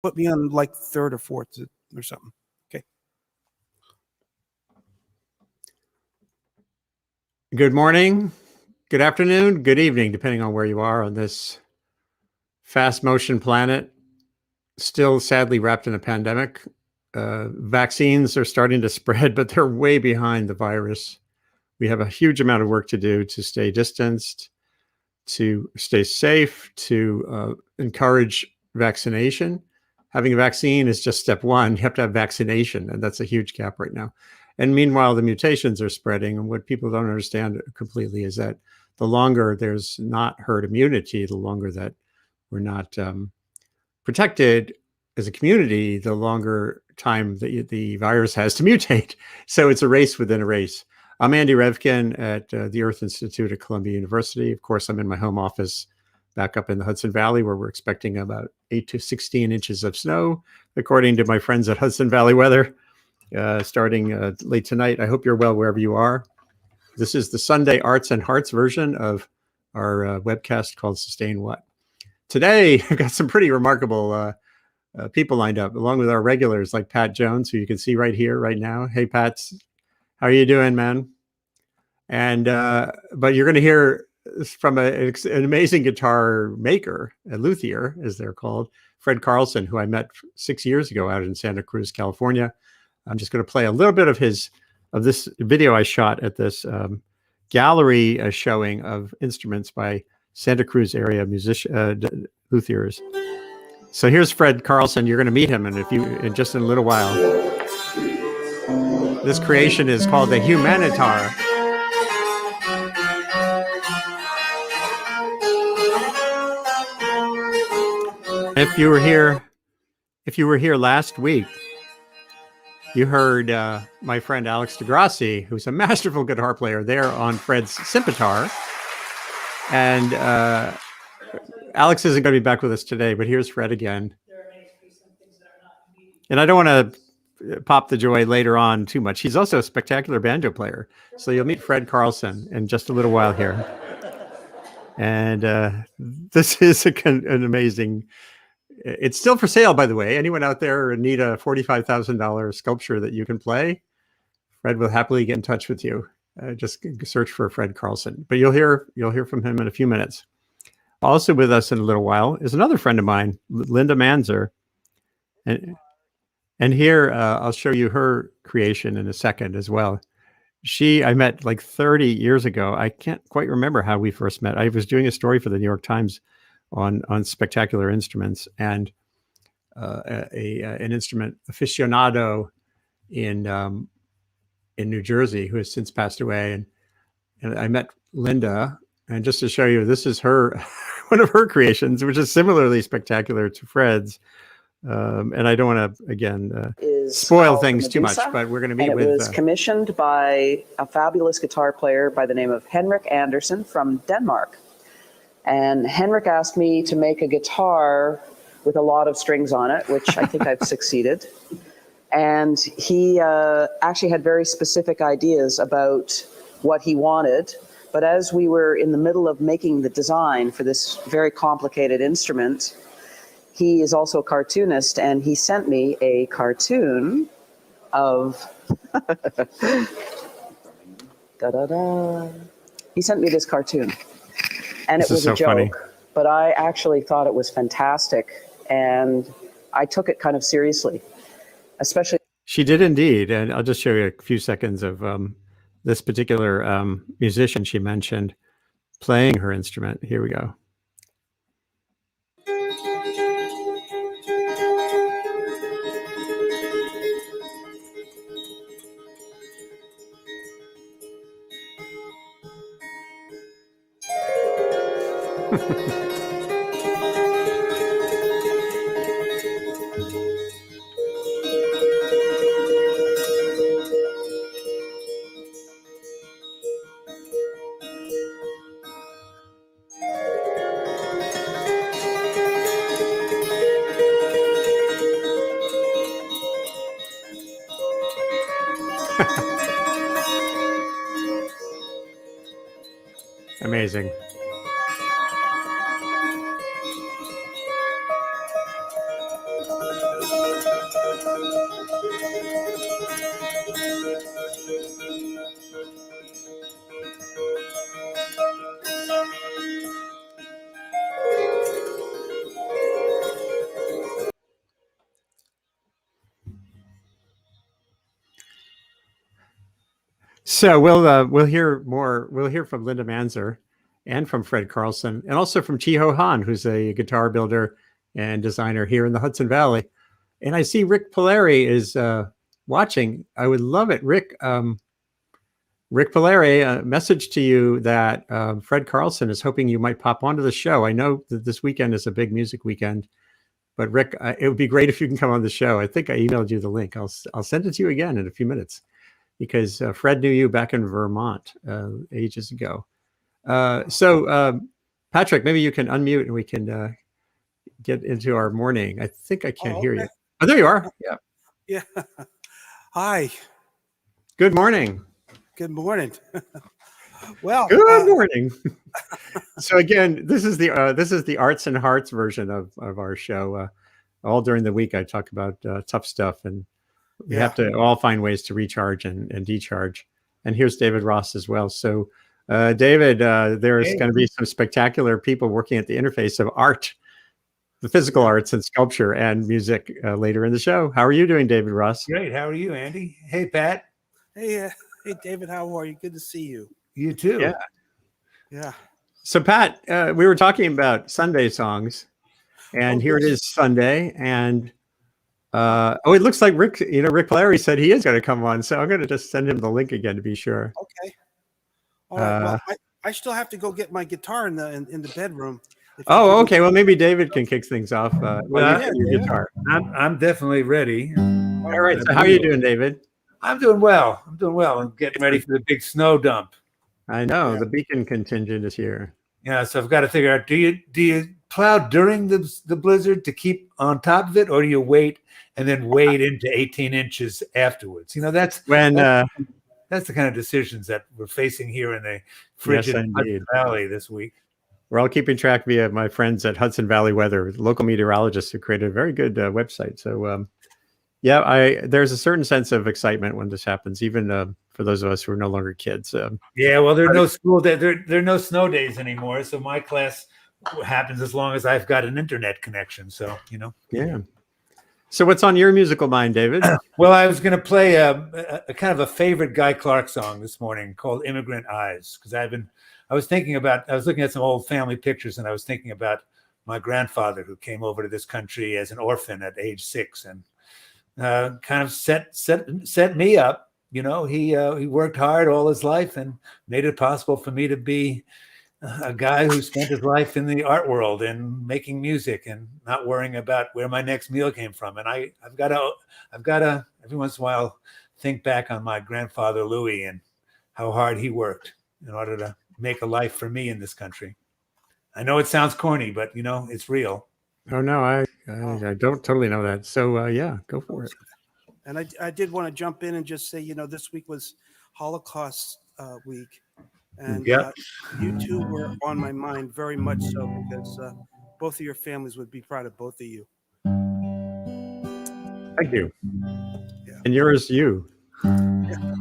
Put me on like third or fourth or something. Okay. Good morning, good afternoon, good evening, depending on where you are on this fast motion planet, still sadly wrapped in a pandemic. Vaccines are starting to spread, but they're way behind the virus. We have a huge amount of work to do to stay distanced, to stay safe, to encourage vaccination. Having a vaccine is just step one. You have to have vaccination, and that's a huge gap right now. And meanwhile, the mutations are spreading, and what people don't understand completely is that the longer there's not herd immunity, the longer that we're not protected as a community, the longer time the virus has to mutate. So it's a race within a race. I'm Andy Revkin at the Earth Institute at Columbia University. Of course, I'm in my home office back up in the Hudson Valley, where we're expecting about 8 to 16 inches of snow, according to my friends at Hudson Valley Weather, starting late tonight. I hope you're well wherever you are. This is the Sunday Arts and Hearts version of our webcast called Sustain What. Today, I've got some pretty remarkable people lined up, along with our regulars like Pat Jones, who you can see right here, right now. Hey, Pat, how are you doing, man? And but you're going to hear from an amazing guitar maker, a luthier, as they're called, Fred Carlson, who I met 6 years ago out in Santa Cruz, California. I'm just going to play a little bit of this video I shot at this gallery showing of instruments by Santa Cruz area luthiers. So here's Fred Carlson. You're going to meet him in just in a little while. This creation is called the humanitar. If you were here last week, you heard my friend Alex DeGrassi, who's a masterful guitar player, there on Fred's Scimitar. And Alex isn't going to be back with us today, but here's Fred again. And I don't want to pop the joy later on too much. He's also a spectacular banjo player. So you'll meet Fred Carlson in just a little while here. And this is an amazing... It's still for sale, by the way. Anyone out there need a $45,000 sculpture that you can play? Fred will happily get in touch with you. Just search for Fred Carlson. But you'll hear from him in a few minutes. Also with us in a little while is another friend of mine, Linda Manzer. And here I'll show you her creation in a second as well. I met like 30 years ago. I can't quite remember how we first met. I was doing a story for the New York Times on spectacular instruments, and an instrument aficionado in New Jersey who has since passed away. And I met Linda, and just to show you, this is her one of her creations, which is similarly spectacular to Fred's. And I don't want to, again, spoil things too much, but we're going to meet with... It was commissioned by a fabulous guitar player by the name of Henrik Andersen from Denmark. And Henrik asked me to make a guitar with a lot of strings on it, which I think I've succeeded. And he actually had very specific ideas about what he wanted. But as we were in the middle of making the design for this very complicated instrument, he is also a cartoonist, and he sent me a cartoon of... He sent me this cartoon. And it was a joke, funny. But I actually thought it was fantastic, and I took it kind of seriously, especially. She did indeed, and I'll just show you a few seconds of this particular musician she mentioned playing her instrument. Here we go. Amazing. So we'll hear more. We'll hear from Linda Manzer and from Fred Carlson, and also from Chiho Han, who's a guitar builder and designer here in the Hudson Valley. And I see Rick Polari is watching. I would love it, Rick. Rick Polari, a message to you that Fred Carlson is hoping you might pop onto the show. I know that this weekend is a big music weekend, but Rick, it would be great if you can come on the show. I think I emailed you the link. I'll send it to you again in a few minutes, because Fred knew you back in Vermont ages ago. So Patrick, maybe you can unmute and we can get into our morning. I think I can't hear you. Oh, there you are. Yeah. Yeah. Hi. Good morning. Good morning. Well, good morning. So again, this is the Arts and Hearts version of our show. All during the week, I talk about tough stuff, and we have to all find ways to recharge and decharge. And here's David Ross as well. So, David, there's going to be some spectacular people working at the interface of art, the physical arts and sculpture and music later in the show. How are you doing, David Ross? Great. How are you, Andy? Hey, Pat. Hey, David, how are you? Good to see you. You too. Yeah. Yeah. So, Pat, we were talking about Sunday songs, and here it is Sunday, and it looks like Rick Polari said he is going to come on, so I'm going to just send him the link again to be sure. Okay. All right. Well, I still have to go get my guitar in the bedroom. Oh, okay. Well, maybe David can kick things off. Your guitar. I'm definitely ready. All right. So, how are you doing, David? I'm doing well. I'm getting ready for the big snow dump. I know the Beacon contingent is here. Yeah, so I've got to figure out: do you plow during the blizzard to keep on top of it, or do you wait and then wade into 18 inches afterwards? You know, that's the kind of decisions that we're facing here in the frigid Hudson Valley this week. We're all keeping track via my friends at Hudson Valley Weather, local meteorologists who created a very good website. So, there's a certain sense of excitement when this happens, even for those of us who are no longer kids. Yeah, well, there are no school day, there are no snow days anymore. So my class happens as long as I've got an internet connection. So, you know. Yeah. So what's on your musical mind, David? Well, I was going to play a kind of a favorite Guy Clark song this morning called "Immigrant Eyes," because I was looking at some old family pictures, and I was thinking about my grandfather who came over to this country as an orphan at age 6, and kind of set me up. You know, he worked hard all his life and made it possible for me to be a guy who spent his life in the art world and making music and not worrying about where my next meal came from. And I've got to every once in a while think back on my grandfather Louis and how hard he worked in order to make a life for me in this country. I know it sounds corny, but you know, it's real. Oh no, I don't totally know that. So go for it. And I did want to jump in and just say, this week was Holocaust week, and you two were on my mind very much so, because both of your families would be proud of both of you. Thank you. Yeah. And yours, you. Yeah.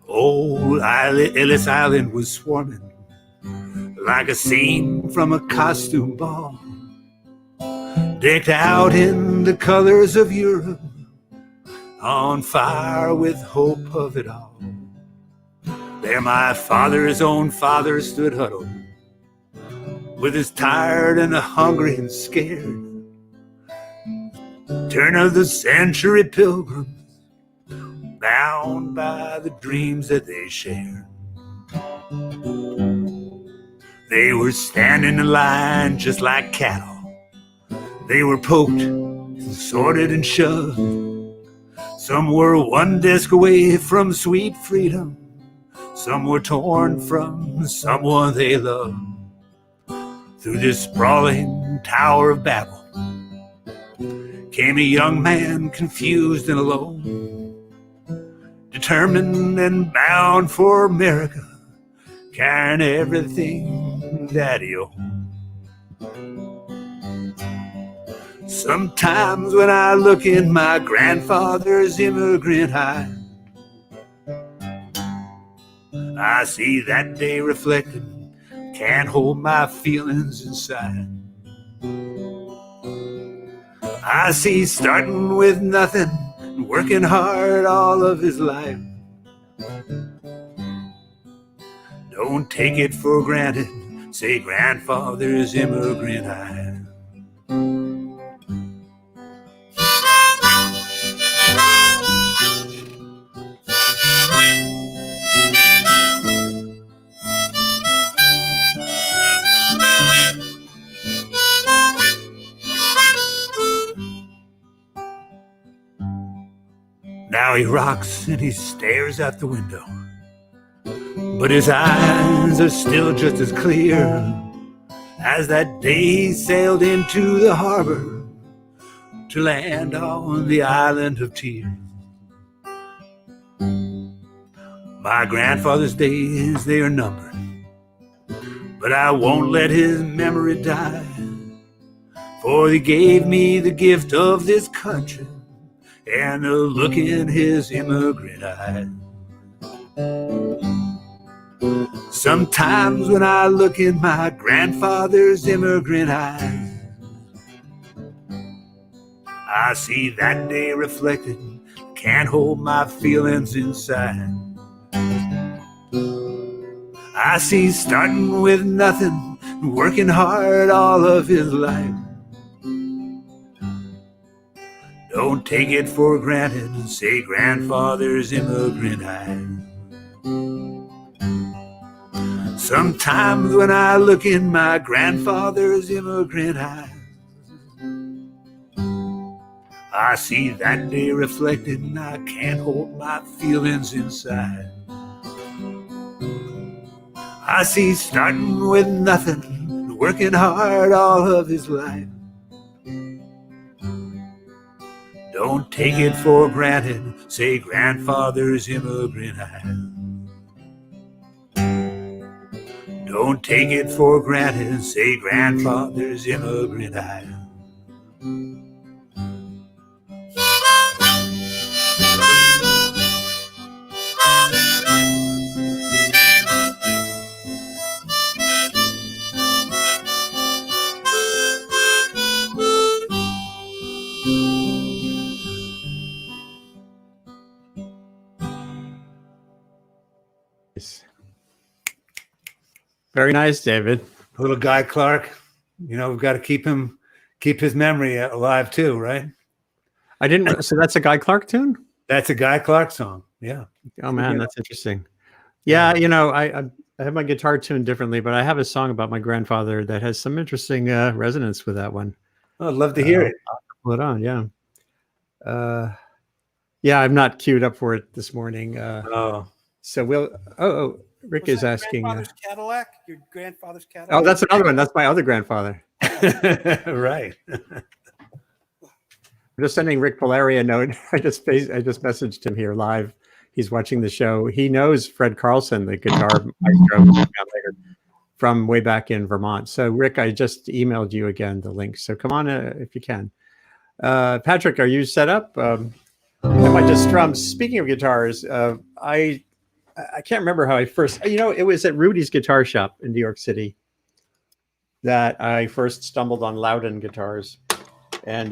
Old Ellis Island was swarming like a scene from a costume ball, decked out in the colors of Europe, on fire with hope of it all. There my father's own father stood huddled, with his tired and hungry and scared. Turn of the century pilgrims, bound by the dreams that they shared. They were standing in line just like cattle. They were poked, sorted and shoved. Some were one desk away from sweet freedom. Some were torn from someone they loved. Through this sprawling Tower of Babel came a young man, confused and alone, determined and bound for America, carrying everything that he owned. Sometimes when I look in my grandfather's immigrant eye, I see that day reflected, can't hold my feelings inside. I see starting with nothing and working hard all of his life. Don't take it for granted, say grandfather's immigrant eye. Now he rocks and he stares out the window, but his eyes are still just as clear as that day he sailed into the harbor to land on the island of tears. My grandfather's days, they are numbered, but I won't let his memory die, for he gave me the gift of this country and a look in his immigrant eyes. Sometimes when I look in my grandfather's immigrant eyes, I see that day reflected, can't hold my feelings inside. I see starting with nothing, working hard all of his life. Don't take it for granted, say grandfather's immigrant eyes. Sometimes when I look in my grandfather's immigrant eyes, I see that day reflected and I can't hold my feelings inside. I see starting with nothing, working hard all of his life. Don't take it for granted, say grandfather's immigrant eyes. Don't take it for granted, say grandfather's immigrant eyes. Very nice, David. Little Guy Clark, you know, we've got to keep his memory alive too, right? I didn't. So that's a Guy Clark tune? That's a Guy Clark song. Yeah. Oh man, that's interesting. Yeah, you know, I have my guitar tuned differently, but I have a song about my grandfather that has some interesting resonance with that one. Oh, I'd love to hear it. I'll pull it on, yeah. Yeah, I'm not queued up for it this morning. So we'll. Rick is asking. Grandfather's Cadillac? Your grandfather's Cadillac? Oh, that's another one. That's my other grandfather. Right. I'm just sending Rick Polari a note. I just messaged him here live. He's watching the show. He knows Fred Carlson, the guitar maestro from way back in Vermont. So Rick, I just emailed you again the link. So come on if you can. Patrick, are you set up? I might just strum. Speaking of guitars, I can't remember how I first, it was at Rudy's Guitar Shop in New York City that I first stumbled on Loudon guitars. And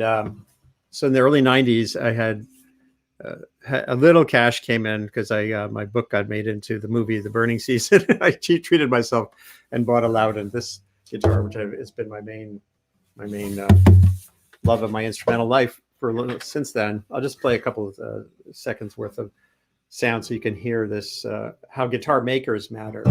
so in the early 90s, I had a little cash came in because my book got made into the movie The Burning Season. I treated myself and bought a Loudon, this guitar, which has been my main love of my instrumental life for a little since then. I'll just play a couple of seconds worth of sound so you can hear this, how guitar makers matter.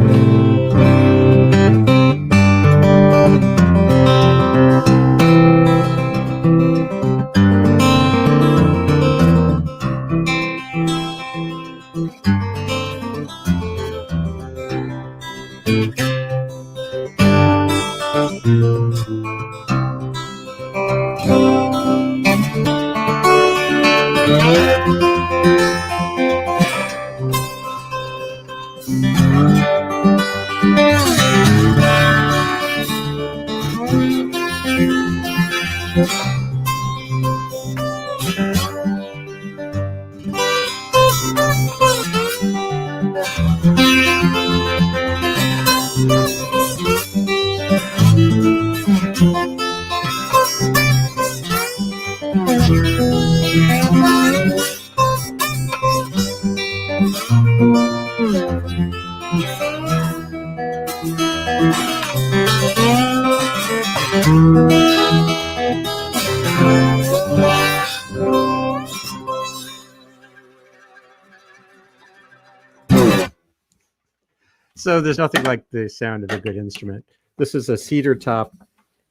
So there's nothing like the sound of a good instrument. This is a cedar top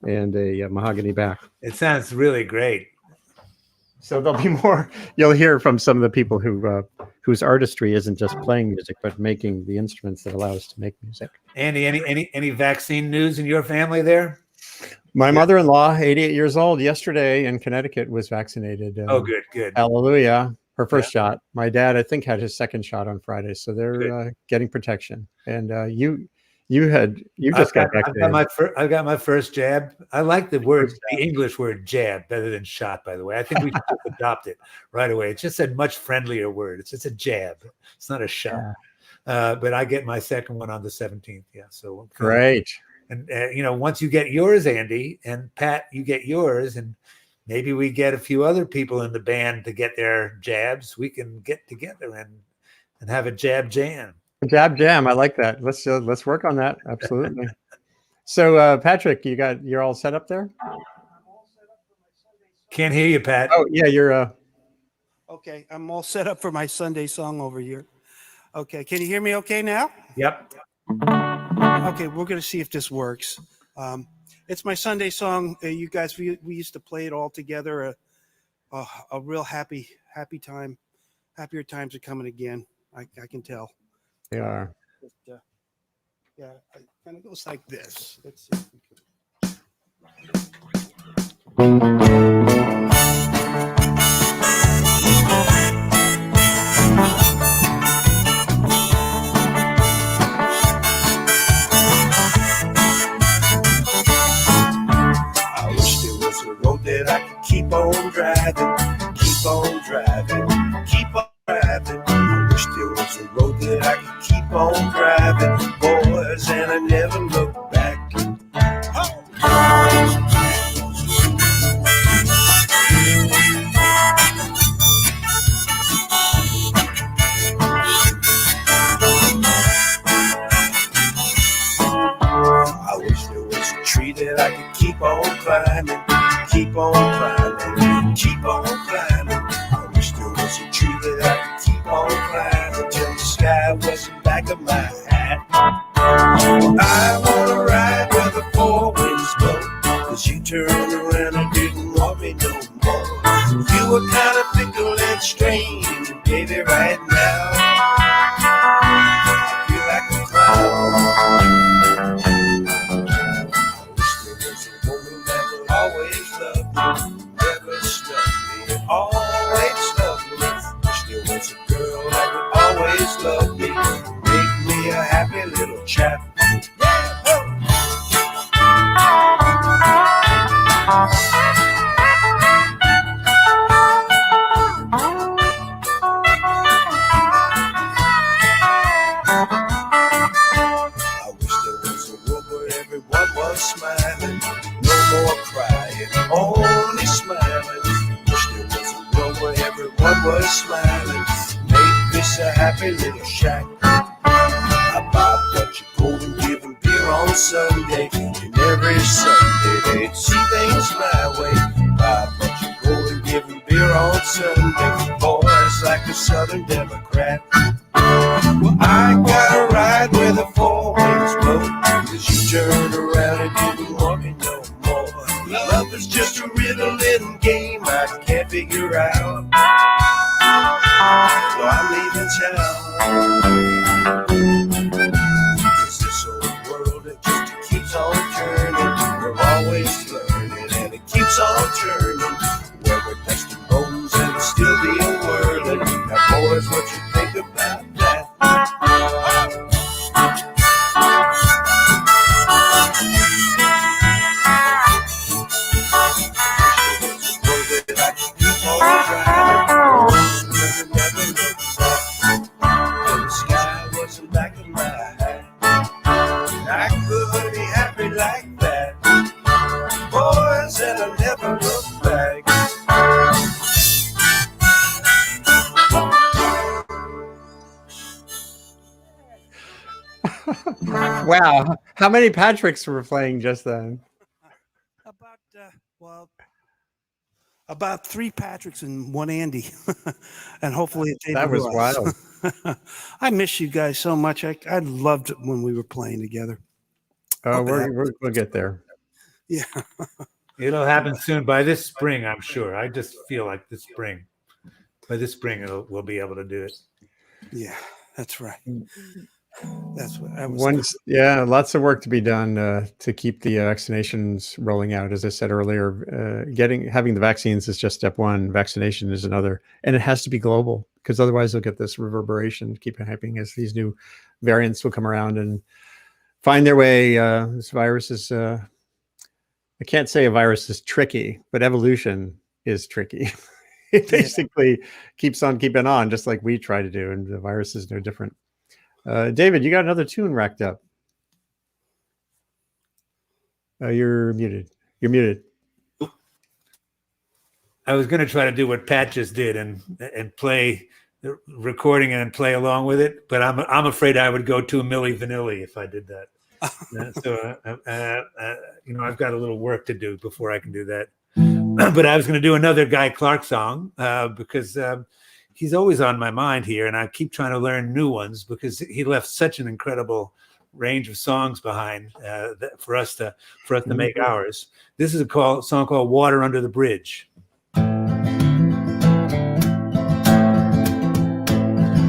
and a mahogany back. It sounds really great. So there'll be more. You'll hear from some of the people who whose artistry isn't just playing music, but making the instruments that allow us to make music. Andy, any vaccine news in your family there? My mother-in-law, 88 years old, yesterday in Connecticut was vaccinated. Oh, good. Hallelujah. Her first shot. My dad, I think, had his second shot on Friday. So they're getting protection. And you just got vaccinated. I've got my first jab. I like the English word jab better than shot, by the way. I think we should just adopt it right away. It's just a much friendlier word. It's just a jab. It's not a shot. Yeah. But I get my second one on the 17th. Yeah. So great. And once you get yours, Andy, and Pat, you get yours, and maybe we get a few other people in the band to get their jabs, we can get together and have a jab jam. Jab jam. I like that. Let's work on that. Absolutely. So Patrick, you're all set up there? Can't hear you, Pat. Oh yeah, you're Okay, I'm all set up for my Sunday song over here. Okay, can you hear me okay now? Yep. Okay, we're going to see if this works. It's my Sunday song. You guys, we used to play it all together. A real happy time. Happier times are coming again. I can tell. They are. But, yeah, it kind of goes like this. Let's see if we can. That I could keep on driving, keep on driving, keep on driving. I wish there was a road that I could keep on driving, boys, and I never look back. I wish there was a tree that I could keep on climbing. Keep on climbing, keep on climbing. I wish there was a tree that I could keep on climbing till the sky was the back of my hat. I wanna ride where the four winds blow, 'cause you turned around and didn't want me no more. You were kind of fickle and strange, baby, right now. I feel like a clown. Always loved me, never snubbed me, always loved me. Wish there was a girl that would always love me, make me a happy little chap. I wish there was a world where everyone was smiling, no more crying, only smiling. Wish there was a world where everyone was smiling, make this a happy little shack. I buy a bunch of gold and give them beer on Sunday, and every Sunday they'd see things my way. Buy a bunch of gold and give them beer on Sunday, boys like a Southern Democrat. Well, I gotta ride where the four winds blow, 'cause you turned around and didn't want me no more. Love is just a riddle in game I can't figure out, so I'm leaving town. 'Cause this old world, it just keeps on turning. We're always learning and it keeps on turning. Where we're dusty bones and it'll still be a whirling. Now boys, what you think about that? Wow. How many Patricks were playing just then? About about 3 Patricks and 1 Andy, and hopefully a David That was Ross. wild. I miss you guys so much. I loved it when we were playing together. We'll get there. Yeah. It'll happen soon. By this spring, I'm sure. I just feel like by this spring, we'll be able to do it. Yeah, that's right. That's what I was. Lots of work to be done to keep the vaccinations rolling out. As I said earlier, having the vaccines is just step one. Vaccination is another, and it has to be global because otherwise they'll get this reverberation, keep happening as these new variants will come around and find their way. This virus is. I can't say a virus is tricky, but evolution is tricky. It basically keeps on keeping on, just like we try to do, and the virus is no different. David, you got another tune racked up. You're muted. You're muted. I was going to try to do what Pat just did and play the recording and play along with it, but I'm afraid I would go too Milli Vanilli if I did that. I've got a little work to do before I can do that. But I was going to do another Guy Clark song because he's always on my mind here, and I keep trying to learn new ones because he left such an incredible range of songs behind for us to make ours. This is a song called "Water Under the Bridge."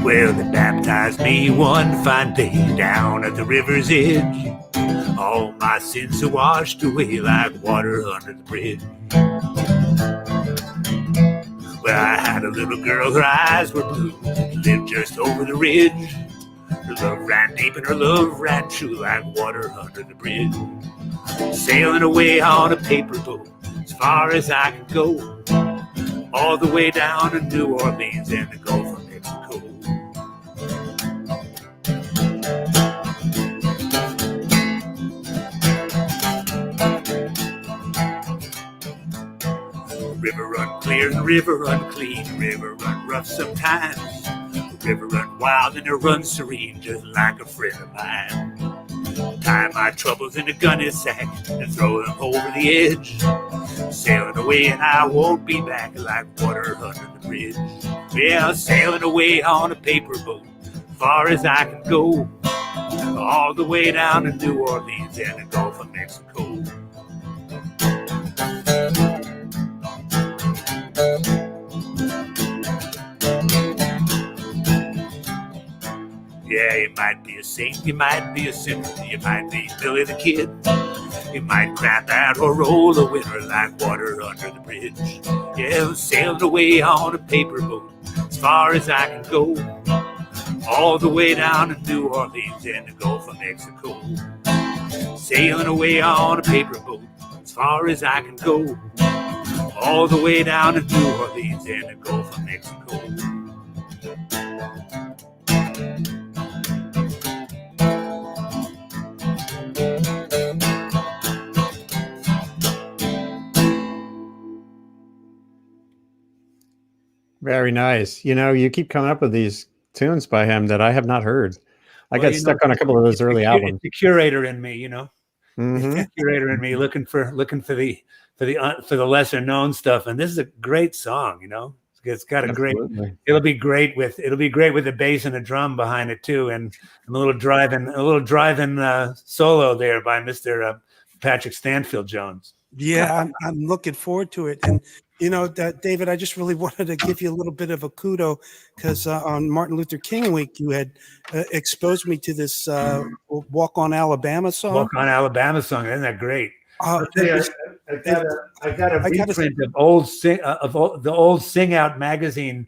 Well, they baptized me one fine day down at the river's edge. All my sins are washed away like water under the bridge. Well, I had a little girl, her eyes were blue, lived just over the ridge. Her love ran deep and her love ran true like water under the bridge. Sailing away on a paper boat as far as I could go, all the way down to New Orleans and the Gulf of Mexico. River run clear and the river run clean, the river run rough sometimes, the river run wild and it runs serene just like a friend of mine. Tie my troubles in a gunny sack and throw them over the edge, sailing away and I won't be back like water under the bridge. Well, sailing away on a paper boat far as I can go, all the way down to New Orleans and the Gulf of Mexico. Yeah, you might be a saint, you might be a sinner, you might be Billy the Kid. You might crap out or roll a winner like water under the bridge. Yeah, sailing away on a paper boat as far as I can go, all the way down to New Orleans and the Gulf of Mexico. Sailing away on a paper boat as far as I can go, all the way down to New Orleans and the Gulf of Mexico. Very nice. You keep coming up with these tunes by him that I have not heard. I got stuck on a couple of those early albums. It's the curator in me, Mm-hmm. It's the curator in me looking for the lesser known stuff. And this is a great song, It's got a great. It'll be great with the bass and a drum behind it too, and a little driving solo there by Mr. Patrick Stanfield Jones. Yeah, I'm looking forward to it. And David, I just really wanted to give you a little bit of a kudo because on Martin Luther King Week, you had exposed me to this "Walk on Alabama" song. "Walk on Alabama" song, isn't that great? I got a reprint of the old Sing Out magazine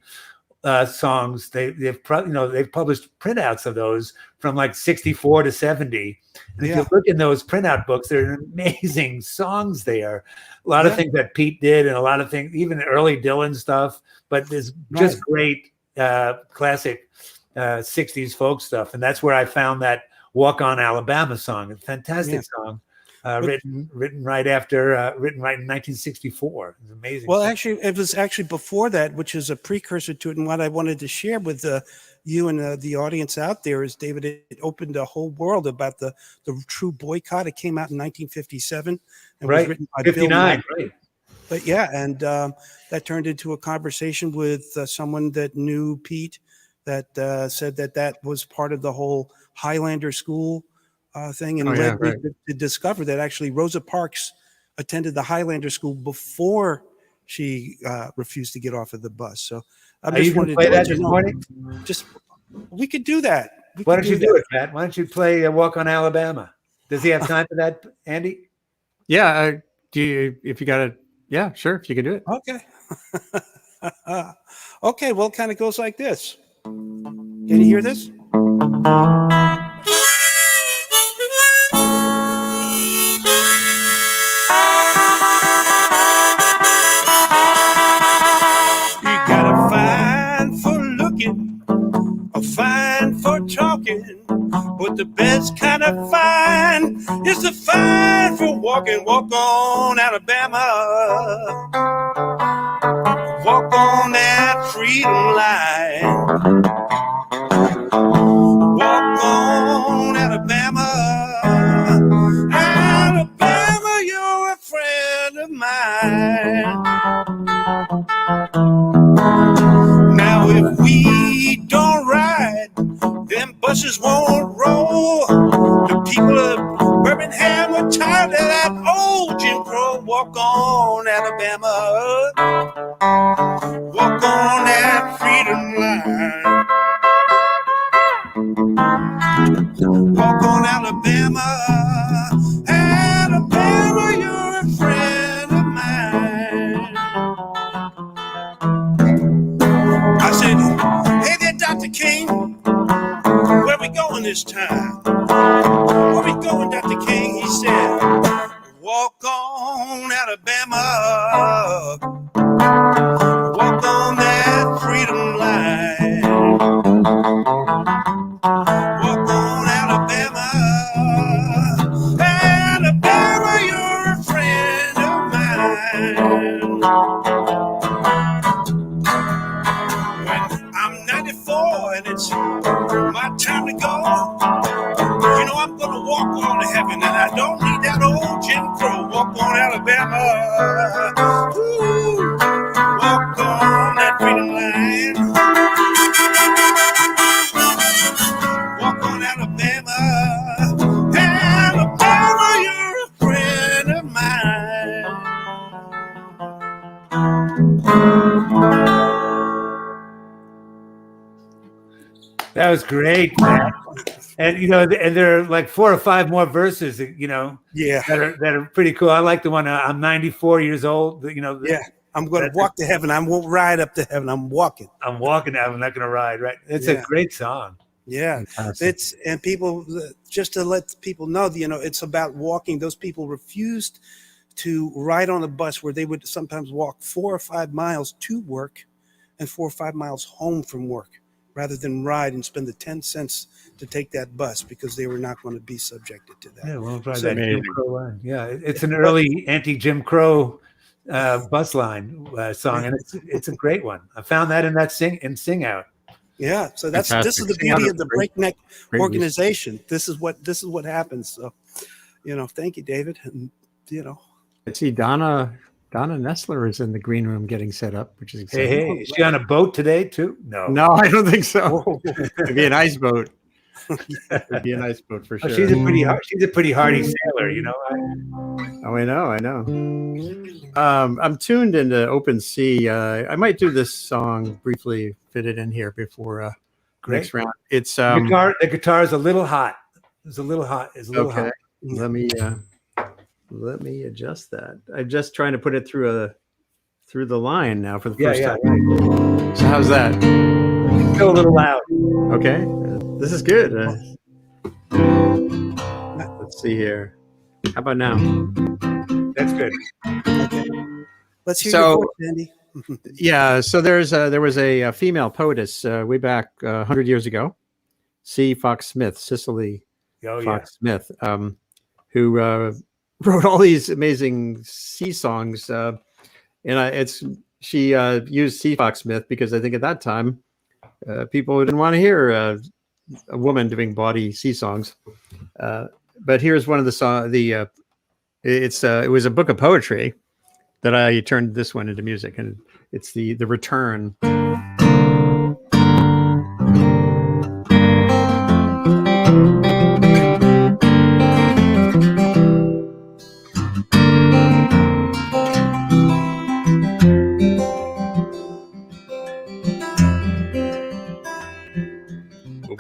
songs. They've published printouts of those from like 64 to 70. And if you look in those printout books, there are amazing songs there. A lot of things that Pete did, and a lot of things, even early Dylan stuff. But there's just great classic 60s folk stuff, and that's where I found that "Walk on Alabama" song. A fantastic song. Written right in 1964. It's amazing. Well, actually, it was actually before that, which is a precursor to it, and what I wanted to share with you and the audience out there is, David, it opened a whole world about the true boycott. It came out in 1957 and was written by Bill 59, Nye. right. But yeah, and that turned into a conversation with someone that knew Pete that said that was part of the whole Highlander school thing, and led me to discover that actually Rosa Parks attended the Highlander school before she refused to get off of the bus. So I just wanted to play that let you this know. morning? Just we could do that. Why don't you do it, Pat? Why don't you play "Walk on Alabama"? Does he have time for that, Andy? Yeah. Do you? If you got it? Yeah, sure. If you can do it. Okay. Okay. Well, it kind of goes like this. Can you hear this? You got a fine for looking, a fine for talking, but the best kind of fine is the fine for walking. Walk on Alabama, walk on that freedom line. Walk on Alabama, Alabama, you're a friend of mine. Now if we don't ride, them buses won't roll. The people of Birmingham are tired of that old Jim Crow. Walk on Alabama, walk on that freedom line. Walk on Alabama, Alabama, you're a friend of mine. I said, hey there, Dr. King, where we going this time? Where we going, Dr. King? He said, walk on Alabama, walk on that freedom line. Walk on Alabama, Alabama, you're a friend of mine. When I'm 94 and it's my time to go, you know I'm gonna walk on to heaven, and I don't need that old Jim Crow. Walk on Alabama, ooh, walk on that freedom line. Walk on Alabama, Alabama, you're a friend of mine. That was great, Pat. And and there are like 4 or 5 more verses, Yeah, that are pretty cool. I like the one I'm 94 years old. yeah. I'm going to walk to heaven. I won't ride up to heaven. I'm walking. I'm walking. I'm not going to ride. Right? It's a great song. Yeah, Fantastic. and people, just to let people know, it's about walking. Those people refused to ride on a bus where they would sometimes walk 4 or 5 miles to work and 4 or 5 miles home from work, rather than ride and spend the 10 cents to take that bus, because they were not going to be subjected to that. Yeah, we'll try So- that Jim Crow line. Yeah, it's an early anti-Jim Crow bus line song, and it's a great one. I found that in Sing Out. Yeah, so this is Fantastic. the beauty of the Breakneck great organization. This is what happens. So, thank you, David. And I see Donna Nestler is in the green room getting set up, which is exciting. Hey, is she on a boat today too? No, I don't think so. It'd be an ice boat. It'd be an ice boat for sure. She's a pretty hardy sailor, Oh, I know. I'm tuned into Open Sea. I might do this song briefly, fit it in here before next round. It's the guitar is a little hot. It's a little hot. okay. Let me adjust that. I'm just trying to put it through the line now for the first time. Right. So how's that? It's still a little loud. Okay, this is good. Let's see here. How about now? That's good. okay. Let's hear your voice, Andy. Yeah. So there was a female poetess way back 100 years ago, C. Fox Smith, Cicely Fox Smith, who wrote all these amazing sea songs, and she used C. Fox Smith because I think at that time people who didn't want to hear a woman doing bawdy sea songs. But here's one of the song. It was a book of poetry that I turned this one into music, and it's the Return.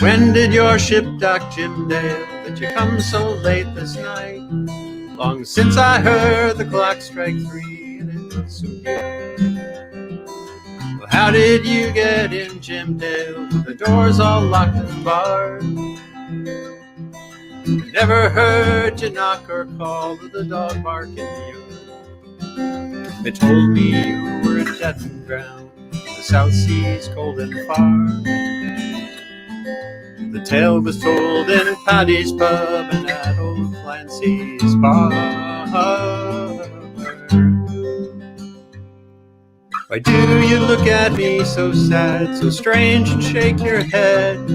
When did your ship dock, Jim Dale, that you come so late this night? Long since I heard the clock strike 3, and it's so good. Well, how did you get in, Jim Dale, with the doors all locked and barred? I never heard you knock or call with the dog bark in the yard. They told me you were dead and drowned, the South Sea's cold and far. The tale was told in Paddy's pub and at old Clancy's bar. Why do you look at me so sad, so strange, and shake your head?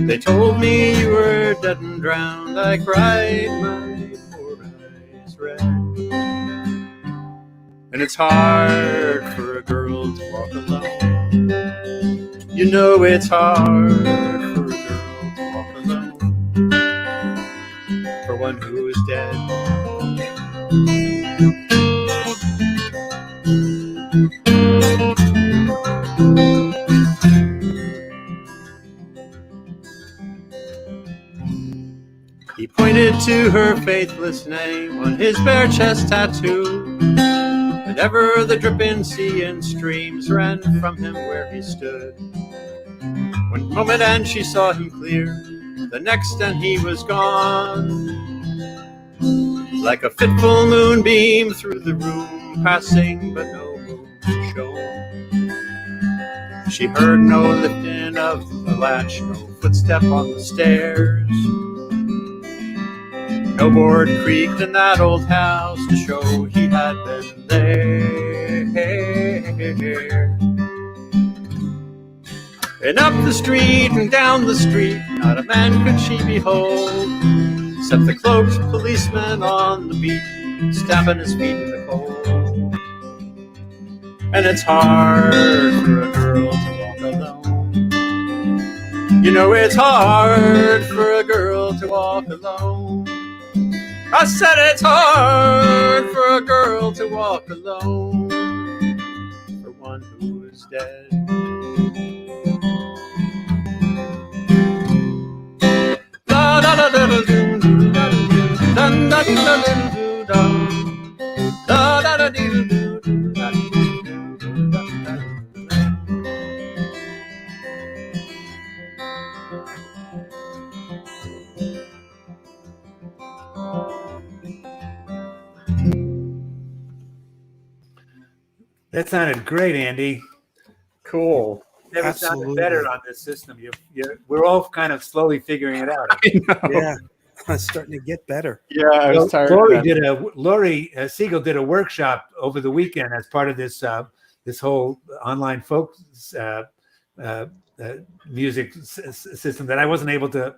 They told me you were dead and drowned. I cried, my poor eyes red. And it's hard for a girl to walk alone. You know it's hard for a girl to walk alone, for one who is dead. He pointed to her faithless name on his bare chest tattoo, and ever the dripping sea and streams ran from him where he stood. One moment and she saw him clear, the next and he was gone. Like a fitful moonbeam through the room, passing but no moon shone. She heard no lifting of the latch, no footstep on the stairs. No board creaked in that old house to show he had been there. And up the street and down the street, not a man could she behold, except the cloaked policeman on the beat, stamping his feet in the cold. And it's hard for a girl to walk alone. You know it's hard for a girl to walk alone. I said it's hard for a girl to walk alone, for one who is dead. That sounded great, Andy. Cool. Never Absolutely. sounded better on this system. We're all kind of slowly figuring it out. I know. Yeah, it's starting to get better. Yeah, I was tired. Lori Siegel did a workshop over the weekend as part of this this whole online folk music system that I wasn't able to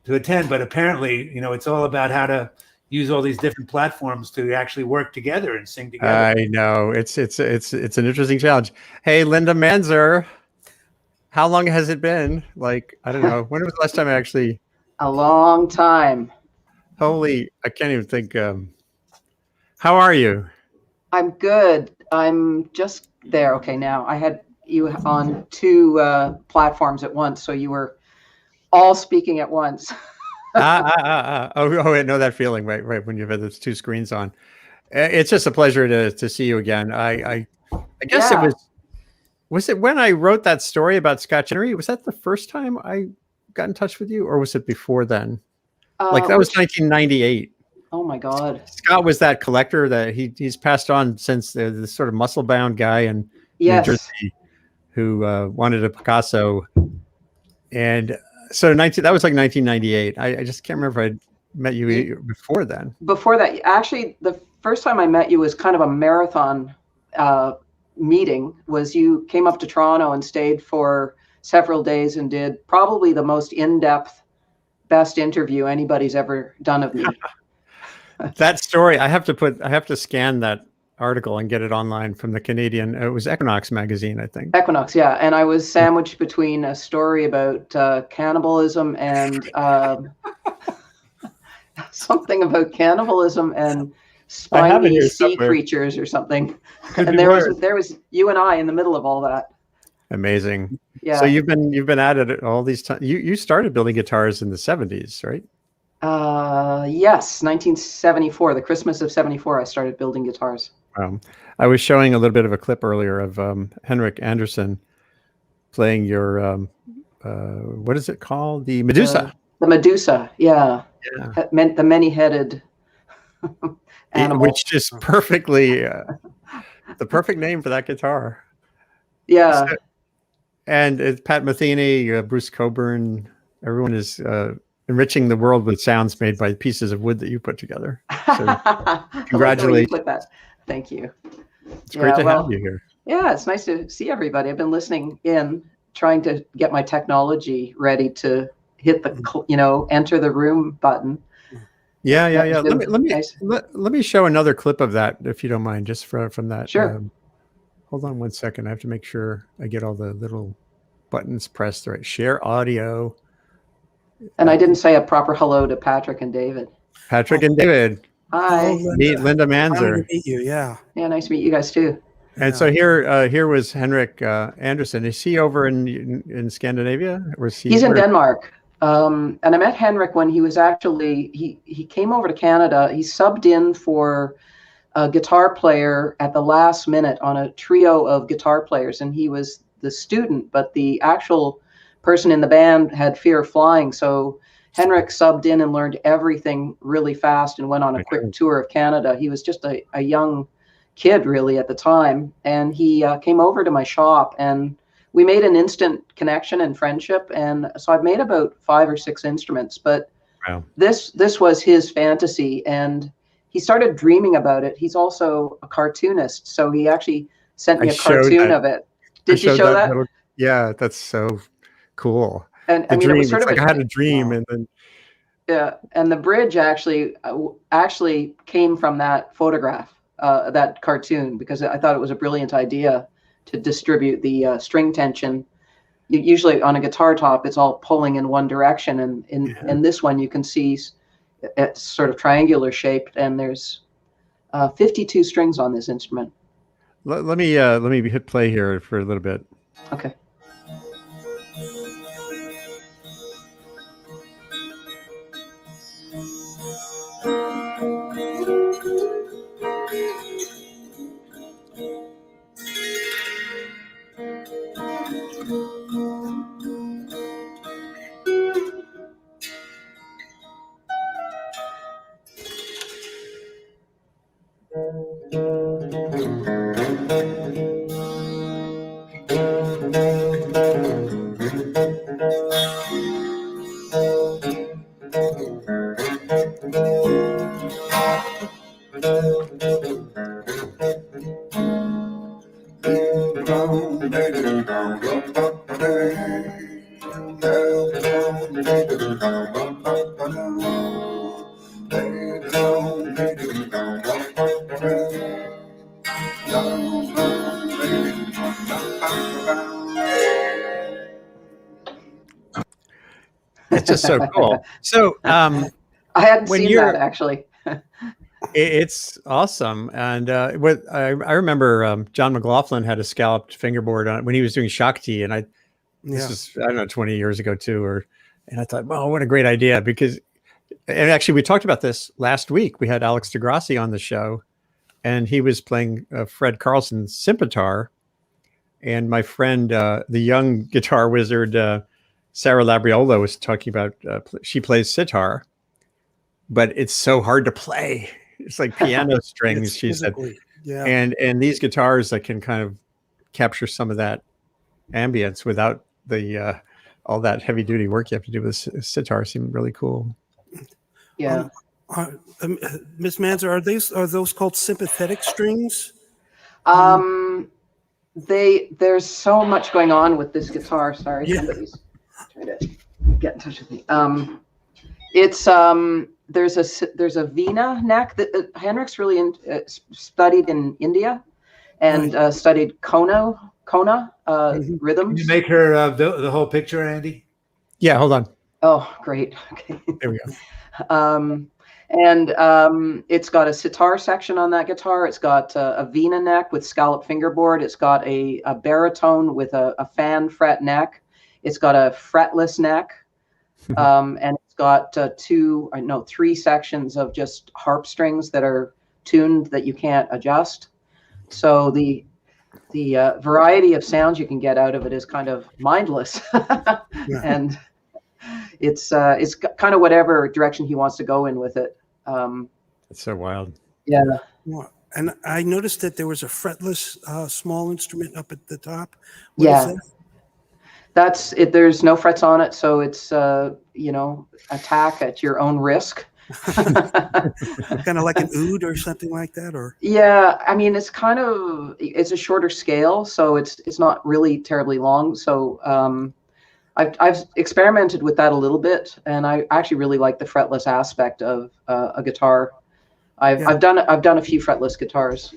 attend. But apparently, it's all about how to use all these different platforms to actually work together and sing together. I know it's an interesting challenge. Hey, Linda Manzer, how long has it been? Like, I don't know. When was the last time I actually? A long time. Holy, I can't even think. How are you? I'm good. I'm just there. Okay, now I had you on two platforms at once, so you were all speaking at once. Oh, I know that feeling, right. When you've had those two screens on, it's just a pleasure to see you again. I guess Yeah. Was it when I wrote that story about Scott Chenery? Was that the first time I got in touch with you, or was it before then? Like that was 1998. Oh my God. Scott was that collector that he's passed on since, the sort of muscle bound guy in Yes. New Jersey who wanted a Picasso, and so that was like 1998. I just can't remember if I'd met you before then. Before that, actually, the first time I met you was kind of a marathon meeting. Was you came up to Toronto and stayed for several days and did probably the most in-depth, best interview anybody's ever done of me. That story, I have to scan that article and get it online from the Canadian. It was Equinox magazine, I think. Equinox, yeah. And I was sandwiched between a story about cannibalism and something about cannibalism and spiny sea creatures or something. And there was you and I in the middle of all that. Amazing. Yeah. So you've been at it all these times. You started building guitars in the 70s, right? Yes, 1974, the Christmas of 74, I started building guitars. I was showing a little bit of a clip earlier of Henrik Anderson playing your what is it called? The Medusa. The Medusa, yeah. That meant the many-headed animal. Which is perfectly the perfect name for that guitar. Yeah. So, and it's Pat Metheny, Bruce Coburn. Everyone is enriching the world with sounds made by pieces of wood that you put together. So congratulations. Like that. Thank you. It's great to have you here. Yeah, it's nice to see everybody. I've been listening in, trying to get my technology ready to hit the enter the room button. Yeah. Let me show another clip of that, if you don't mind, just from that. Sure. Hold on one second. I have to make sure I get all the little buttons pressed right. Share audio. And I didn't say a proper hello to Patrick and David. Patrick and David. Hi. Meet Linda Manzer. Nice to meet you. Yeah. Yeah, nice to meet you guys too. And so here was Henrik Anderson. Is he over in Scandinavia? Or is He's in Denmark. And I met Henrik when he was actually he came over to Canada. He subbed in for a guitar player at the last minute on a trio of guitar players, and he was the student, but the actual person in the band had fear of flying. So Henrik subbed in and learned everything really fast and went on a quick tour of Canada. He was just a young kid really at the time, and he came over to my shop, and we made an instant connection and friendship. And so I've made about 5 or 6 instruments, but this was his fantasy, and he started dreaming about it. He's also a cartoonist, so he actually sent me a cartoon of it. Did you show that? Yeah, that's so cool. And I mean, it was sort of like I had a dream, and then and the bridge actually came from that photograph, that cartoon, because I thought it was a brilliant idea to distribute the string tension. Usually on a guitar top, it's all pulling in one direction, and in this one you can see it's sort of triangular shaped, and there's 52 strings on this instrument. Let me hit play here for a little bit. Okay. It's just so cool. So I hadn't seen that actually. It's awesome. And I remember John McLaughlin had a scalloped fingerboard on it when he was doing Shakti, and this was, I don't know, 20 years ago too, and I thought, well, what a great idea, because, and actually we talked about this last week. We had Alex DeGrassi on the show, and he was playing Fred Carlson's Simpitar, and my friend, the young guitar wizard, Sarah Labriola, was talking about, she plays sitar, but it's so hard to play. It's like piano strings, she said. Yeah. And these guitars that can kind of capture some of that ambience without the all that heavy duty work you have to do with sitar seem really cool. Yeah. Miss Manzer, are those called sympathetic strings? There's so much going on with this guitar. Sorry, Yeah. somebody's trying to get in touch with me. It's there's a Vina neck that Henrik's really studied in India and studied Kona Mhm. rhythms. Can you make her the whole picture, Andy? Yeah, hold on. Oh, great. Okay. There we go. It's got a sitar section on that guitar. It's got a Vina neck with scallop fingerboard. It's got a baritone with a fan fret neck. It's got a fretless neck. And it's got three sections of just harp strings that are tuned that you can't adjust. So the variety of sounds you can get out of it is kind of mindless. And it's kind of whatever direction he wants to go in with it. It's so wild. Yeah. Well, and I noticed that there was a fretless small instrument up at the top. What is that? That's it. There's no frets on it, so it's attack at your own risk. Kind of like an oud or something like that, or Yeah, I mean it's a shorter scale, so it's not really terribly long. So I've experimented with that a little bit, and I actually really like the fretless aspect of a guitar. I've done a few fretless guitars.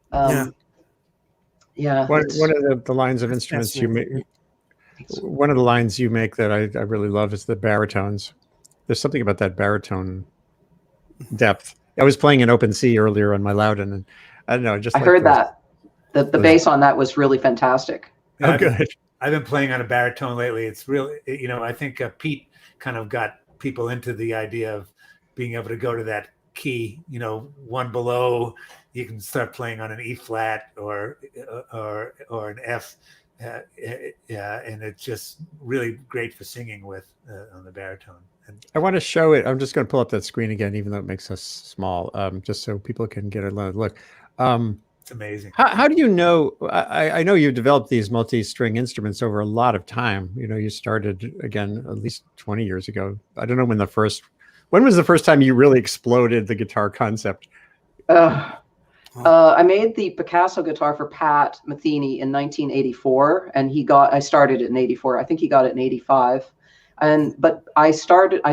One of the lines of instruments you make. One of the lines you make that I really love is the baritones. There's something about that baritone depth. I was playing an open C earlier on my Loudon, and I don't know. I heard that. The bass on that was really fantastic. Oh, good. I've been playing on a baritone lately. It's really, I think Pete kind of got people into the idea of being able to go to that key, one below. You can start playing on an E flat or an F. And it's just really great for singing with on the baritone. And I want to show it. I'm just going to pull up that screen again, even though it makes us small, just so people can get a look. It's amazing. How do you know? I know you developed these multi-string instruments over a lot of time. You started again at least 20 years ago. I don't know when was the first time you really exploded the guitar concept? I made the Picasso guitar for Pat Metheny in 1984, and I started it in 84. I think he got it in 85. But I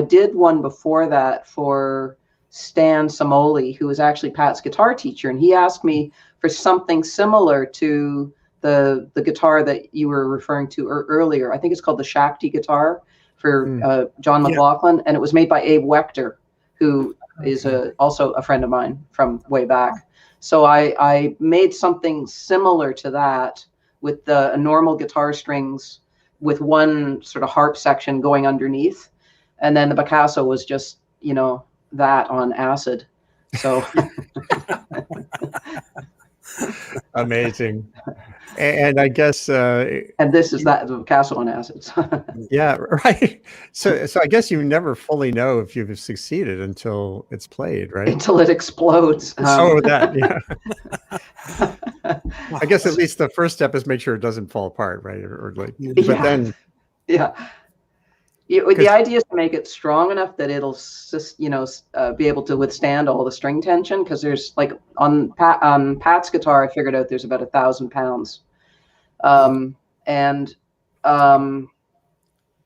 did one before that for Stan Samoli, who was actually Pat's guitar teacher. And he asked me for something similar to the guitar that you were referring to earlier. I think it's called the Shakti guitar for John McLaughlin. And it was made by Abe Wechter, who is also a friend of mine from way back. So I made something similar to that with the normal guitar strings with one sort of harp section going underneath. And then the Picasso was just, that on acid. So Amazing. And I guess and this is that the Picasso on acid. Yeah, right. So I guess you never fully know if you've succeeded until it's played, right? Until it explodes. That, yeah. I guess at least the first step is make sure it doesn't fall apart, right? But then the idea is to make it strong enough that it'll just, be able to withstand all the string tension. Because there's on Pat's guitar, I figured out there's about 1,000 pounds.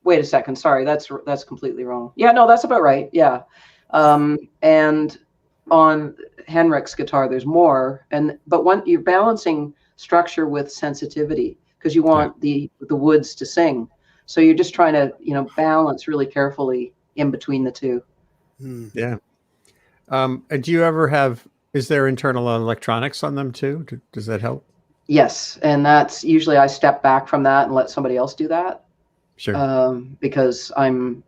Wait a second. Sorry, that's completely wrong. Yeah, no, that's about right. Yeah. And on Henrik's guitar, there's more. But you're balancing structure with sensitivity because you want the woods to sing. So you're just trying to, balance really carefully in between the two. Yeah. Do you ever is there internal electronics on them too? Does that help? Yes. And that's usually I step back from that and let somebody else do that. Sure. Because I'm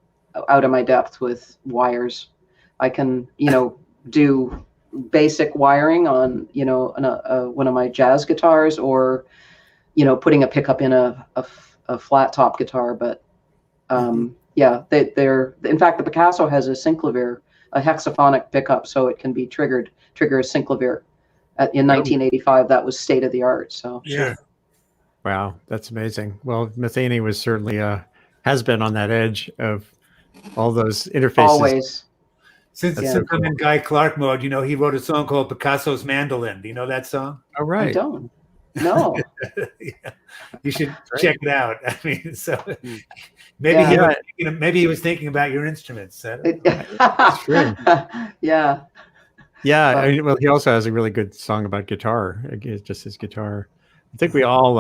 out of my depth with wires. I can, do basic wiring on, one of my jazz guitars or, putting a pickup in a flat top guitar. But they're in fact, the Picasso has a synclavier, a hexaphonic pickup, so it can be trigger a synclavier. In 1985, that was state of the art. So yeah. Wow, that's amazing. Well, Metheny was certainly has been on that edge of all those interfaces. Always. Since I'm in Guy Clark mode, he wrote a song called Picasso's Mandolin. Do you know that song? Oh, right. I don't. No. Yeah. You should check it out. I mean, so maybe Yeah. maybe he was thinking about your instruments. I don't know. It's true. Yeah. Yeah, I mean, well, he also has a really good song about guitar. It's just his guitar. I think we all,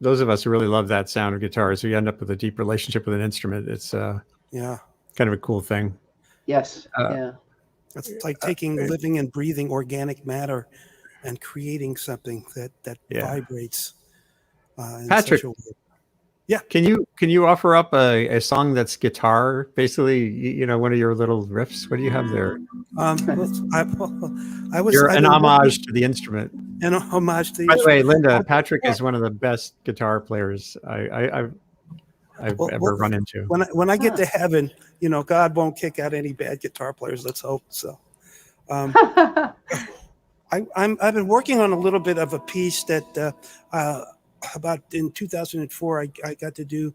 those of us who really love that sound of guitars, we end up with a deep relationship with an instrument. It's Yeah. kind of a cool thing. Yes. Yeah. It's like taking living and breathing organic matter and creating something that vibrates. In Patrick, such a way. Yeah. Can you offer up a song that's guitar, basically? You know, one of your little riffs. What do you have there? You're an homage to the instrument. An homage to the By the way, instrument. Linda, Patrick is one of the best guitar players I've ever run into. When I get to heaven, you know, God won't kick out any bad guitar players. Let's hope so. I've been working on a little bit of a piece that about in 2004 I got to do.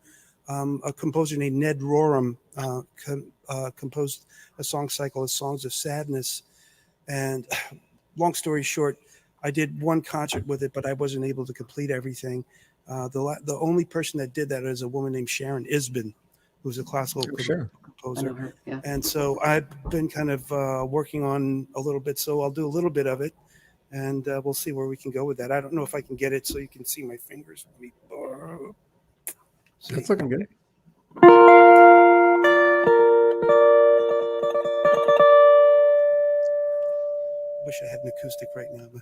A composer named Ned Rorem composed a song cycle of songs of sadness, and long story short, I did one concert with it, but I wasn't able to complete everything. The only person that did that is a woman named Sharon Isbin, who's a classical composer. Yeah. And so I've been kind of working on a little bit, so I'll do a little bit of it, and we'll see where we can go with that. I don't know if I can get it so you can see my fingers. It's looking good. Wish I had an acoustic right now, but.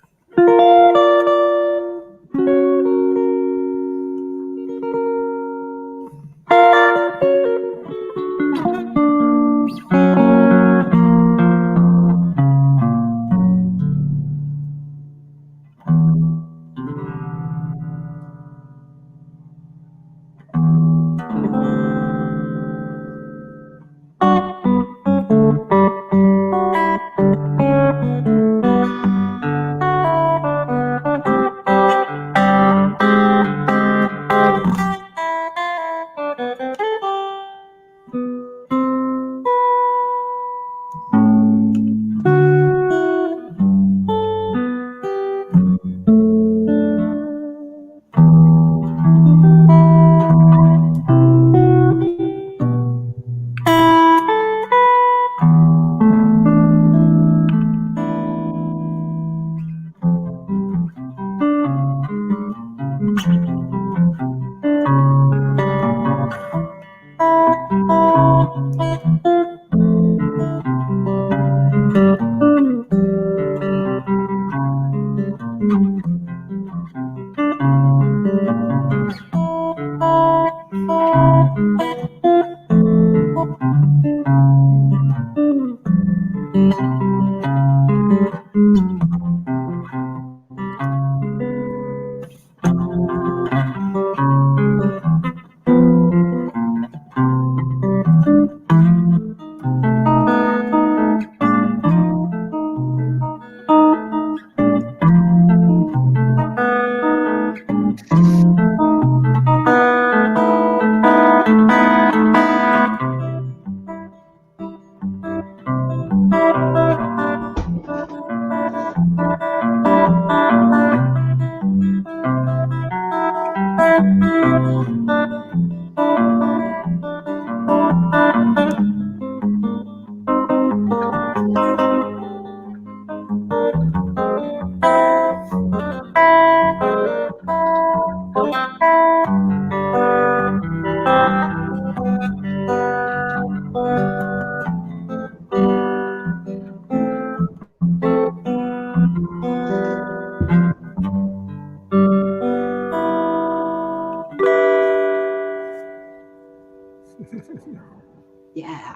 Yeah.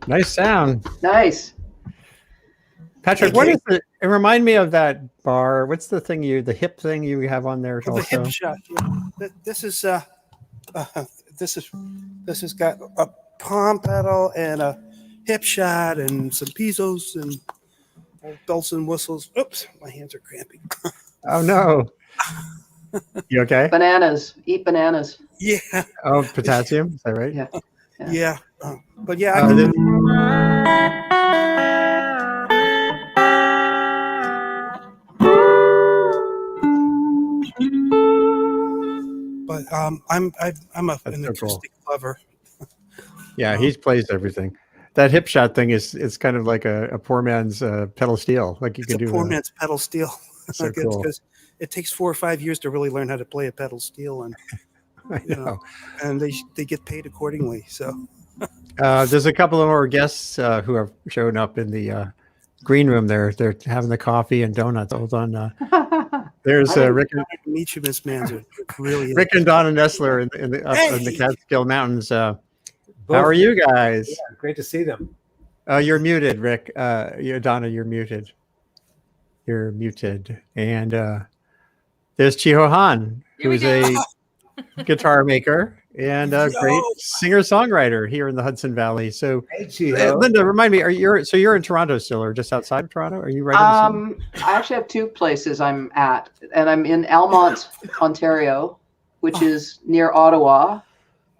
Nice sound. Nice. Patrick, what is it? It remind me of that bar. What's the thing the hip thing you have on there? The hip shot. This is this has got a palm pedal and a hip shot and some pizzos and bells and whistles. Oops, my hands are cramping. Oh no. You okay? Bananas. Eat bananas. Yeah. Oh, potassium. Is that right? Yeah. Yeah. But yeah, I can. but I'm an That's so cool. acoustic lover. Yeah, he plays everything. That hip shot thing is kind of like a poor man's pedal steel. Like you It's can a do. poor man's pedal steel. So cool. Because it takes 4 or 5 years to really learn how to play a pedal steel, and I know. and they get paid accordingly. So There's a couple of more guests who have shown up in the green room. They're having the coffee and donuts. Hold on. There's Rick and to meet you, Miss Manzer. Really is. Rick and Donna Nestler in the up in the Catskill Mountains. How are you guys? Yeah, great to see them. You're muted, Rick. Donna, you're muted. You're muted. And there's Chiho Han, who's a guitar maker and a great singer-songwriter here in the Hudson Valley. So, Hey, Chiho. Linda, remind me, you're in Toronto still, or just outside of Toronto? Are you right? I actually have 2 places I'm at, and I'm in Almont, Ontario, which is near Ottawa.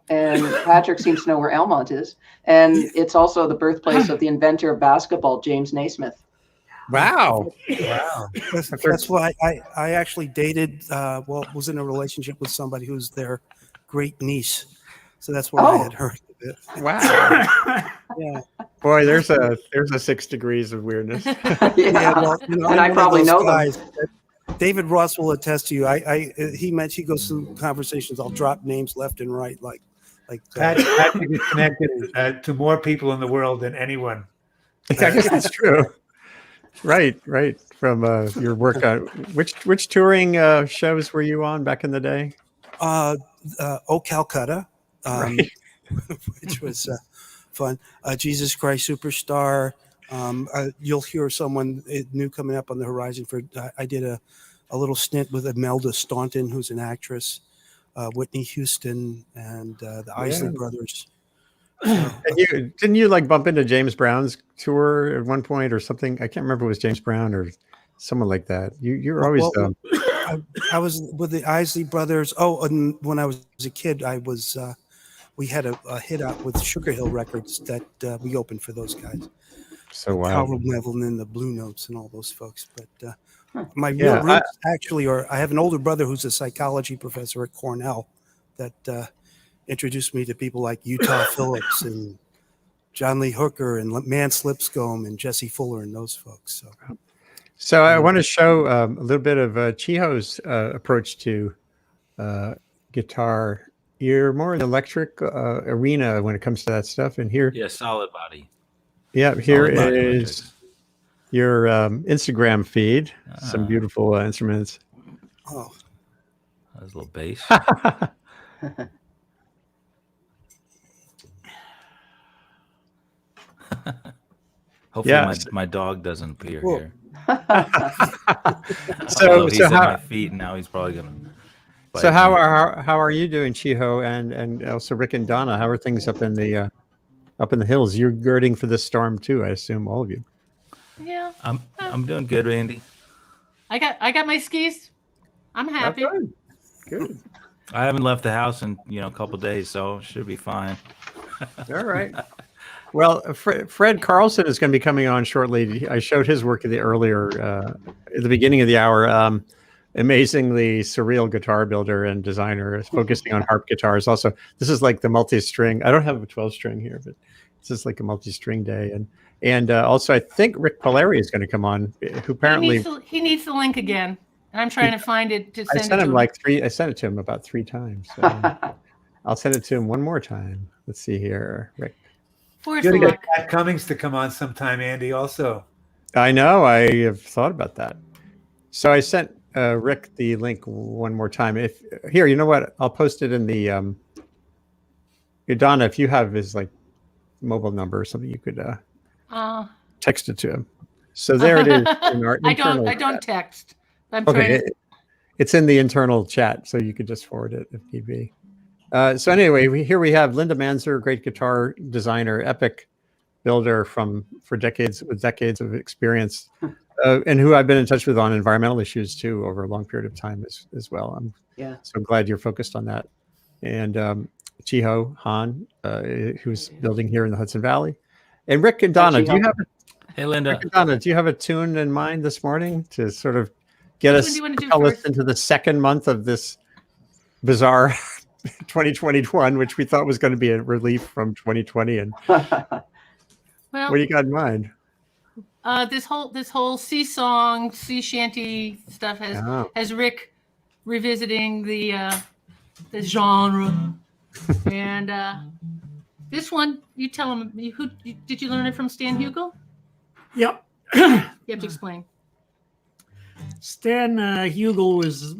And Patrick seems to know where Almont is. And it's also the birthplace of the inventor of basketball, James Naismith. Wow. Wow. That's why I actually dated, was in a relationship with somebody who's their great niece. So that's where I had heard of it. Wow. Yeah. Boy, there's a 6 degrees of weirdness. Well, and I probably know them. David Ross will attest to you. He goes through conversations. I'll drop names left and right, like Patrick is connected to more people in the world than anyone. I guess that's true. Right. From your work on which touring shows were you on back in the day? Calcutta, which was fun. Jesus Christ Superstar. You'll hear someone new coming up on the horizon. I did a little stint with Imelda Staunton, who's an actress, Whitney Houston, and the Isley Brothers. Didn't you like bump into James Brown's tour at one point or something? I can't remember if it was James Brown or someone like that. You're always I was with the Isley Brothers. And when I was a kid, we had a hit out with Sugar Hill Records that we opened for those guys. So wow. Carl Neville and the Blue Notes and all those folks. But my real roots actually are, I have an older brother who's a psychology professor at Cornell that introduced me to people like Utah Phillips and John Lee Hooker and Mance Lipscomb and Jesse Fuller and those folks. So I want to show a little bit of Chiho's approach to guitar. You're more in the electric arena when it comes to that stuff. And here, solid body. Yeah, here is your Instagram feed. Some beautiful instruments. Oh, that's a little bass. Hopefully my dog doesn't appear here. So he's at my feet, and now he's probably gonna. So how are you doing, Chiho, and also Rick and Donna? How are things up in the hills? You're girding for this storm too, I assume, all of you. Yeah, I'm doing good, Randy. I got my skis. I'm happy. Good. I haven't left the house in a couple days, so should be fine. All right. Well, Fred Carlson is going to be coming on shortly. I showed his work at the beginning of the hour. Amazingly surreal guitar builder and designer, focusing on harp guitars. Also, this is like the multi-string. I don't have a 12-string here, but this is like a multi-string day. And also, I think Rick Polari is going to come on, who apparently he needs the link again. And I'm trying to find it to send it to him. I sent it to him about 3 times. So I'll send it to him one more time. Let's see here, Rick. You got to get Pat Cummings to come on sometime, Andy. Also, I know. I have thought about that. So I sent Rick the link one more time. Here, you know what? I'll post it in the Donna. If you have his mobile number or something, you could text it to him. So there it is. In our internal I don't text. It's in the internal chat, so you could just forward it if need be. So anyway, here we have Linda Manzer, great guitar designer, epic builder for decades of experience, and who I've been in touch with on environmental issues too over a long period of time as well. I'm so glad you're focused on that. And Chiho Han, who's building here in the Hudson Valley, and Rick and Donna. Hey, Linda. Rick and Donna, do you have a tune in mind this morning to sort of get us into the second month of this bizarre 2021, which we thought was going to be a relief from 2020. And Well, what do you got in mind? this whole sea song, sea shanty stuff has Rick revisiting the genre, and this one, you tell him. Did you learn it from Stan Hugel? Yep. You have to explain. Stan Hugel was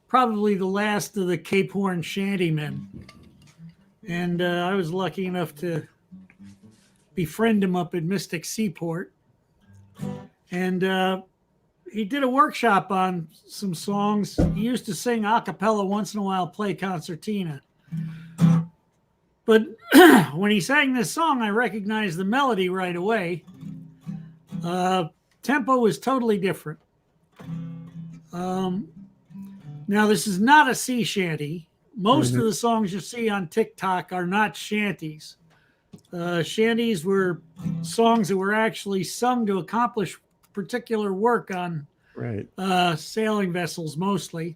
probably the last of the Cape Horn shantymen. And I was lucky enough to befriend him up in Mystic Seaport. And he did a workshop on some songs. He used to sing a cappella once in a while, play concertina. But when he sang this song, I recognized the melody right away. Tempo was totally different. Now, this is not a sea shanty. Most of the songs you see on TikTok are not shanties. Shanties were songs that were actually sung to accomplish particular work on sailing vessels mostly.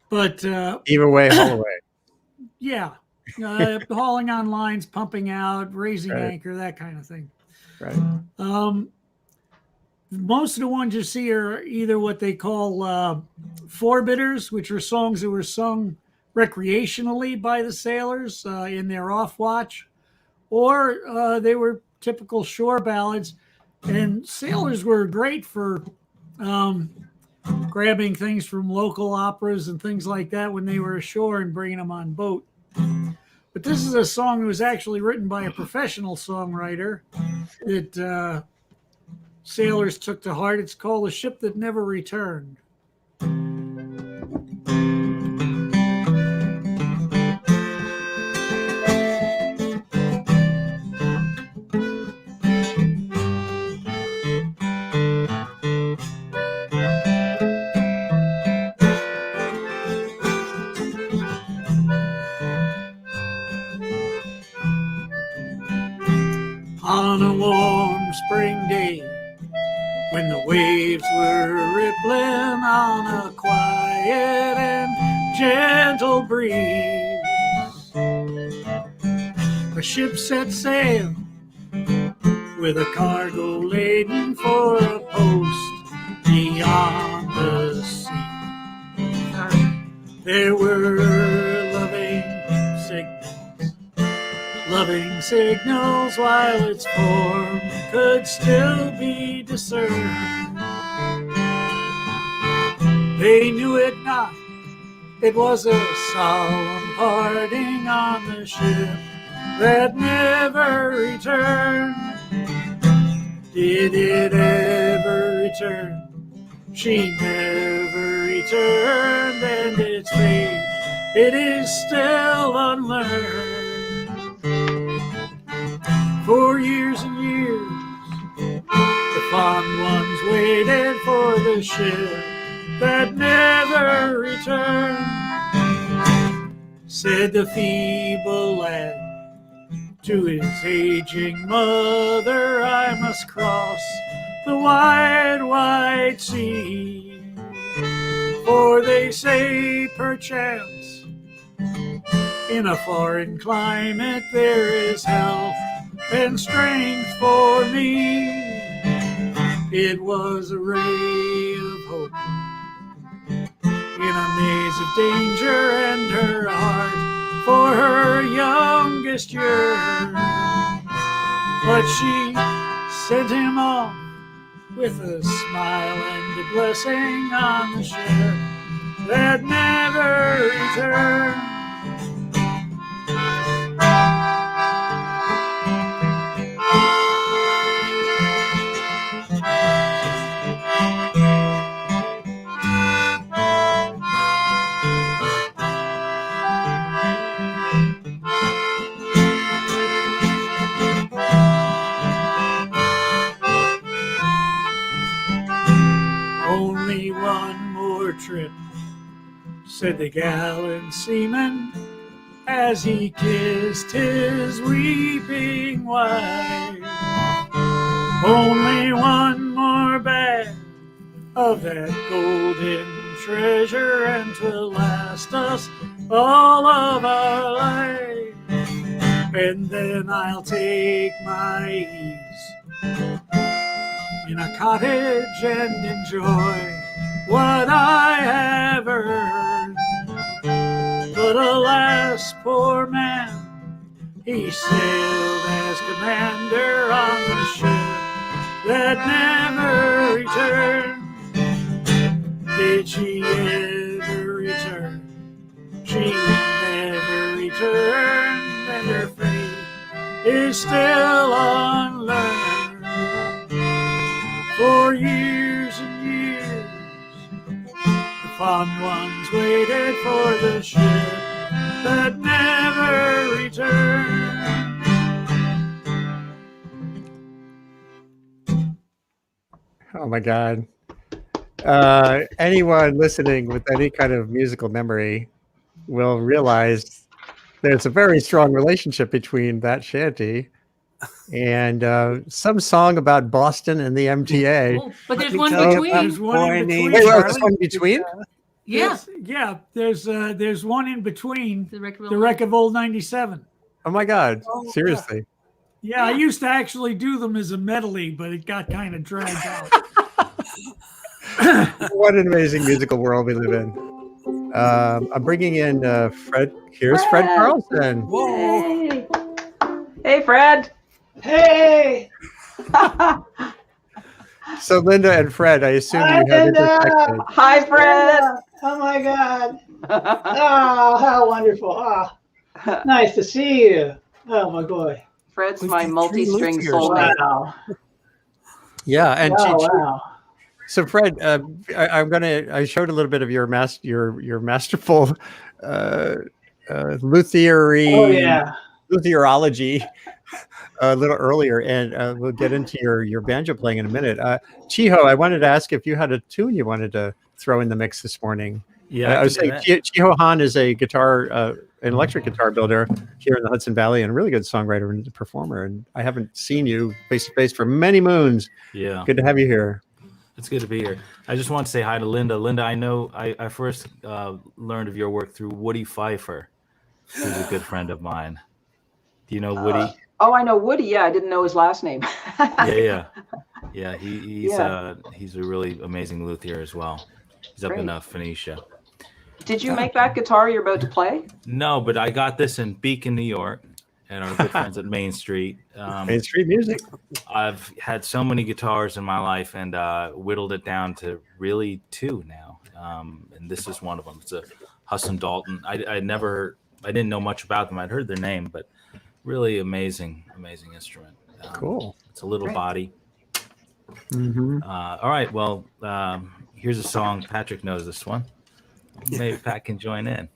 But Either way, Holloway. Yeah. Hauling on lines, pumping out, raising anchor, that kind of thing. Right. Most of the ones you see are either what they call forebidders, which are songs that were sung recreationally by the sailors in their off watch, or they were typical shore ballads. And sailors were great for grabbing things from local operas and things like that when they were ashore and bringing them on boat. But this is a song that was actually written by a professional songwriter that sailors took to heart. It's called "The Ship That Never Returned." On a warm spring day, when the waves were rippling on a quiet and gentle breeze, a ship set sail with a cargo laden for a post beyond the sea. There were loving signals while its form could still be discerned. They knew it not, it was a solemn parting on the ship that never returned. Did it ever return? She never returned, and its fate, it is still unlearned. For years and years, the fond ones waited for the ship that never returned. Said the feeble lad to his aging mother, I must cross the wide, wide sea. For they say perchance in a foreign climate there is health and strength for me. It was a ray of hope in a maze of danger, and her heart for her youngest year. But she sent him off with a smile and a blessing on the ship that never returned. Only one more trip, said the gallant seaman as he kissed his weeping wife. Only one more bag of that golden treasure and to last us all of our life. And then I'll take my ease in a cottage and enjoy what I have earned. But alas, poor man, he sailed as commander on the ship that never returned. Did she ever return? She never returned, and her fate is still unlearned. For years and years, the fond ones waited for the ship that never returned. Oh my God. Anyone listening with any kind of musical memory will realize there's a very strong relationship between that shanty and some song about Boston and the MTA. Oh, but there's me one tell you between. about There's one boy in between. named Wait, Charlie. there's one between? Yeah. Yeah, there's one in between The wreck of the wreck of Old 97. Oh my God. Oh, yeah. Seriously. Yeah, I used to actually do them as a medley, but it got kind of dragged out. What an amazing musical world we live in. I'm bringing in Fred. Here's Fred Carlson. Whoa. Hey, hey Fred. Hey! So Linda and Fred, I assume Hi, you have Linda. intersected. Hi, Fred. Oh my God. Oh, how wonderful. Oh, nice to see you. Oh my boy. Fred's We've my got multi-string three Luthiers. soulmate. Wow. Yeah, and Wow. so Fred, I showed a little bit of your masterful Luthiery Oh yeah. Luthierology a little earlier, and we'll get into your banjo playing in a minute. Chiho, I wanted to ask if you had a tune you wanted to throw in the mix this morning. Yeah, I was saying Chiho Han is a an electric guitar builder here in the Hudson Valley, and a really good songwriter and performer. And I haven't seen you face to face for many moons. Yeah. Good to have you here. It's good to be here. I just want to say hi to Linda. Linda, I know I first learned of your work through Woody Pfeiffer, who's a good friend of mine. Do you know Woody? Oh, I know Woody. Yeah, I didn't know his last name. Yeah. He's a really amazing luthier as well. He's up in Phoenicia. Did you make that guitar you're about to play? No, but I got this in Beacon, New York, and our good friends at Main Street. Main Street Music. I've had so many guitars in my life, and whittled it down to really 2 now. And this is one of them. It's a Husson Dalton. I didn't know much about them. I'd heard their name, but really amazing instrument. Cool. It's a little body. Mm-hmm. All right. Well, here's a song. Patrick knows this one. Maybe Pat can join in.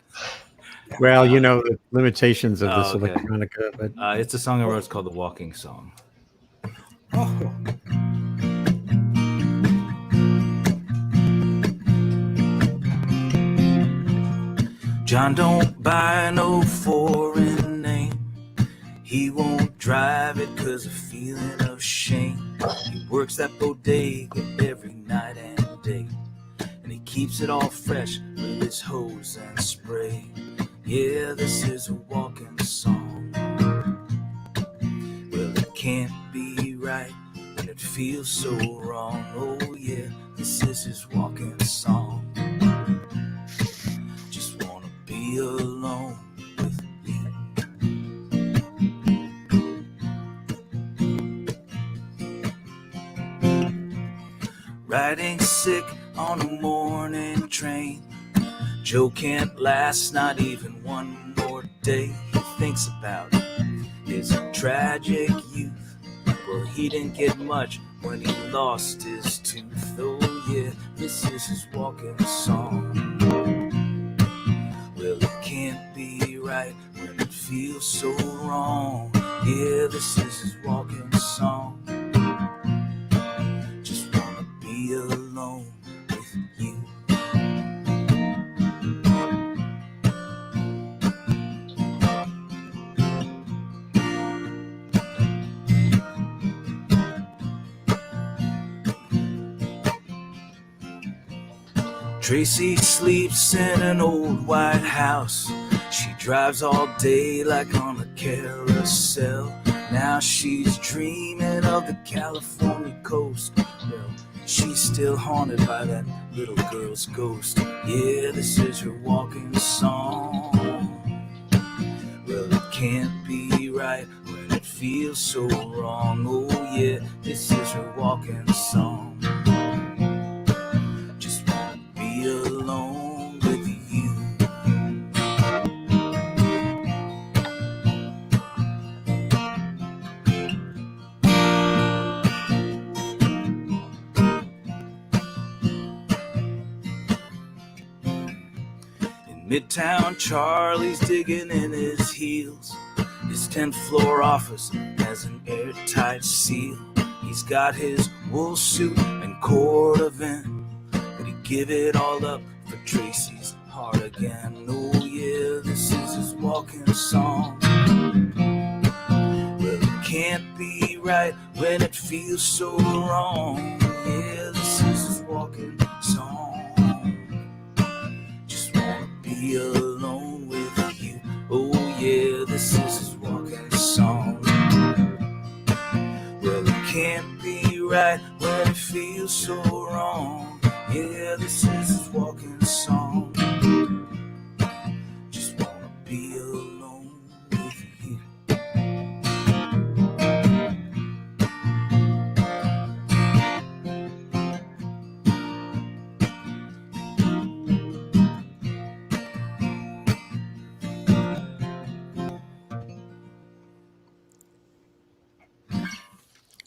Well, you know the limitations of this okay. electronica, but It's a song I wrote. It's called The Walking Song. John don't buy no foreign name. He won't drive it 'cause of feeling of shame. He works that bodega every night and day, and he keeps it all fresh with his hose and spray. Yeah, this is a walking song. Well, it can't be right when it feels so wrong. Oh yeah, this is his walking song. Just wanna be alone with you. Riding sick on a morning train, Joe can't last not even one more day. He thinks about his tragic youth. Well, he didn't get much when he lost his tooth. Oh yeah, this is his walking song. Well, it can't be right when it feels so wrong. Yeah, this is his walking song. Just wanna be alone with you. Tracy sleeps in an old white house. She drives all day like on a carousel. Now she's dreaming of the California coast. Well, she's still haunted by that little girl's ghost. Yeah, this is her walking song. Well, it can't be right when it feels so wrong. Oh yeah, this is her walking song. Just wanna be alone with you. Midtown Charlie's digging in his heels. His 10th floor office has an airtight seal. He's got his wool suit and court event, but he'd give it all up for Tracy's heart again. Oh yeah, this is his walking song. Well, it can't be right when it feels so wrong. Yeah, this is his walking song. Be alone with you. Oh yeah, this is his walking song. Well, it can't be right when it feels so wrong. Yeah, this is his walking song. Just wanna be alone with you.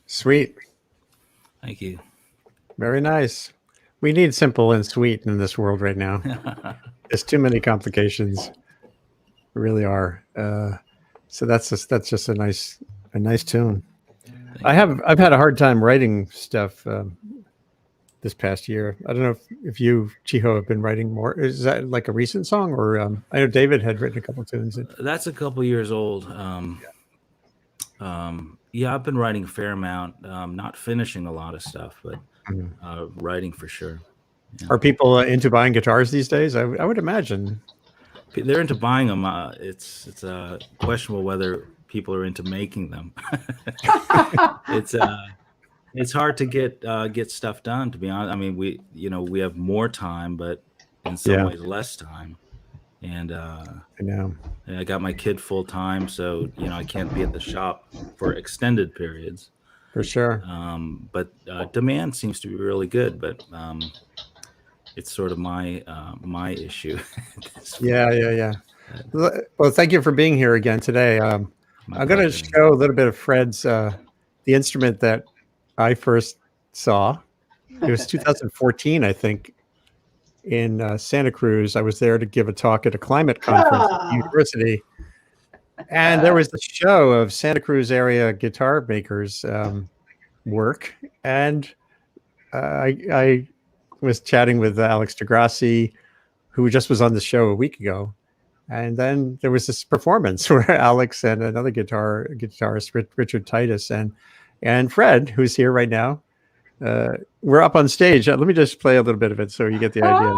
Sweet. Thank you. Very nice. We need simple and sweet in this world right now. There's too many complications. There really are. So that's just a nice tune. I've had a hard time writing stuff this past year. I don't know if you, Chiho, have been writing more. Is that like a recent song, or I know David had written a couple of tunes. That's a couple years old. Yeah, I've been writing a fair amount. Not finishing a lot of stuff, but writing for sure. Yeah. Are people into buying guitars these days? I would imagine they're into buying them. It's questionable whether people are into making them. It's hard to get stuff done, to be honest. I mean, we have more time, but in some ways less time. And I know I got my kid full time, so I can't be at the shop for extended periods. For sure. But demand seems to be really good, but it's sort of my issue. Yeah. Well, thank you for being here again today. I'm going to show a little bit of Fred's the instrument that I first saw. It was 2014, I think, in Santa Cruz. I was there to give a talk at a climate conference at the university, and there was the show of Santa Cruz area guitar makers work, and I was chatting with Alex DeGrassi, who just was on the show a week ago, and then there was this performance where Alex and another guitarist, Richard Titus, and Fred, who's here right now, we're up on stage. Let me just play a little bit of it so you get the idea.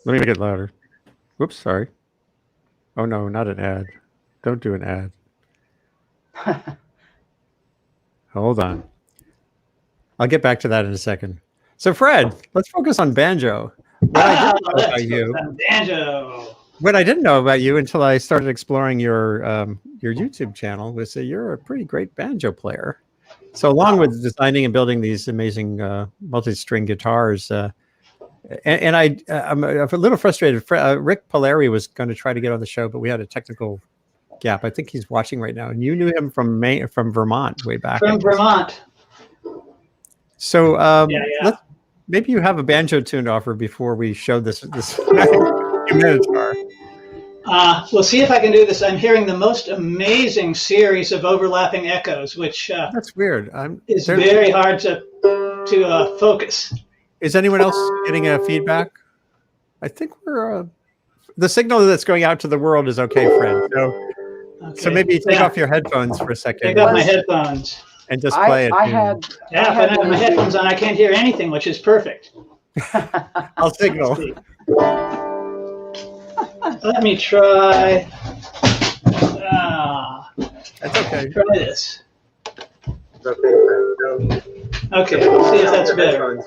Let me make it louder. Whoops, sorry. Oh no, not an ad. Don't do an ad. Hold on. I'll get back to that in a second. So Fred, let's focus on banjo. What I didn't know about you, banjo. What I didn't know about you until I started exploring your YouTube channel was that you're a pretty great banjo player. So along with designing and building these amazing multi-string guitars, and I'm a little frustrated. Rick Polari was going to try to get on the show, but we had a technical gap. I think he's watching right now, and you knew him from Vermont way back. From Vermont. So maybe you have a banjo tune to offer before we show this humanitar. We'll see if I can do this. I'm hearing the most amazing series of overlapping echoes, which that's weird. It's very hard to focus. Is anyone else getting feedback? I think we're the signal that's going out to the world is okay, Fred. So maybe take off your headphones for a second. Take off my headphones. And just play it. If I have my headphones on, I can't hear anything, which is perfect. I'll signal. Let me try. That's okay. Try this. Okay, let's see if that's better.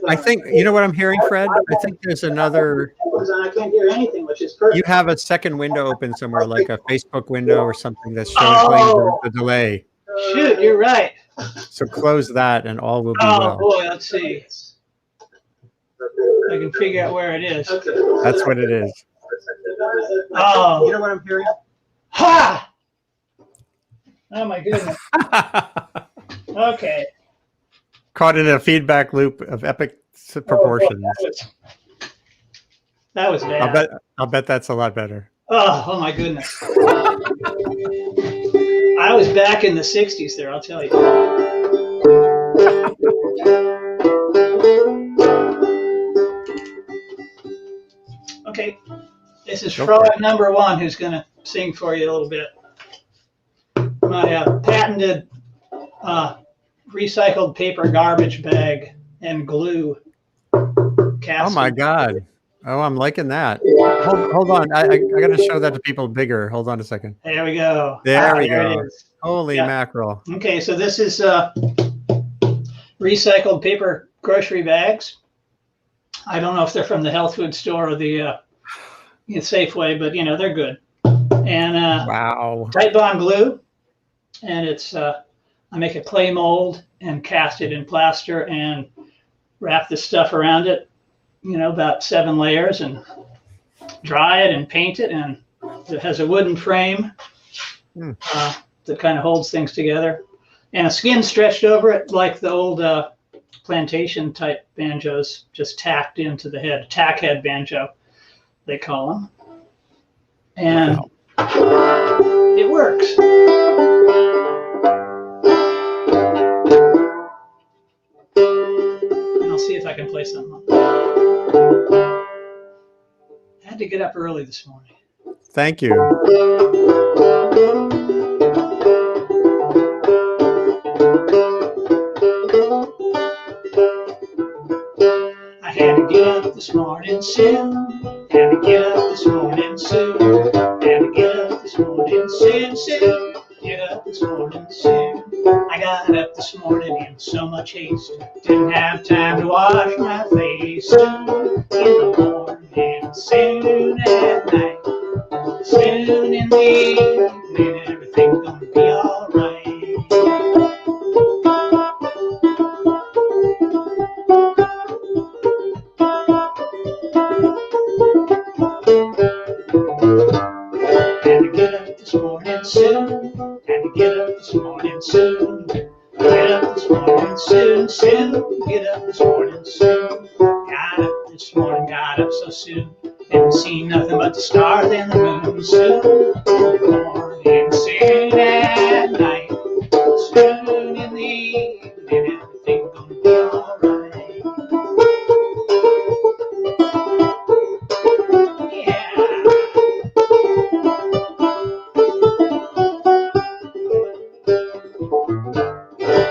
I think, you know what I'm hearing, Fred? I think there's another. I can't hear anything, which is perfect. You have a second window open somewhere, like a Facebook window or something that's showing the delay. Shoot, you're right. So close that and all will be Oh well. boy, let's see. I can figure out where it is. That's what it is. Oh, You know what I'm hearing? ha! Oh my goodness. Okay. Caught in a feedback loop of epic proportions. That was bad. I'll bet that's a lot better. Oh my goodness. I was back in the 60s there, I'll tell you. Okay, this is frog number 1 who's going to sing for you a little bit. My patented recycled paper garbage bag and glue casting. Oh my God. Oh, I'm liking that. Hold on. I got to show that to people bigger. Hold on a second. There we go. There we There go. it is. Holy mackerel. Okay, so this is recycled paper grocery bags. I don't know if they're from the health food store or the Safeway, but they're good. And wow. Tight bond glue, and it's I make a clay mold and cast it in plaster and wrap this stuff around it, about 7 layers, and dry it and paint it, and it has a wooden frame that kind of holds things together, and a skin stretched over it like the old plantation type banjos, just tacked into the head, tack head banjo, they call them. And it works. And I'll see if I can play something. I had to get up early this morning. Thank you. I had to get up this morning soon. Had to get up this morning soon. Had to get up this morning soon. Get up this morning soon. I got up this morning in so much haste. Didn't have time to wash my face. Soon in the morning, soon at night. Soon in the evening, everything's gonna be alright. Had to get up this morning soon. Had to get up this morning soon. Get up this morning soon. Get up this morning soon. Got up this morning, got up so soon. Didn't see nothing but the stars and the moon. Soon in the morning, soon at night. Soon in the evening, everything's gonna be alright.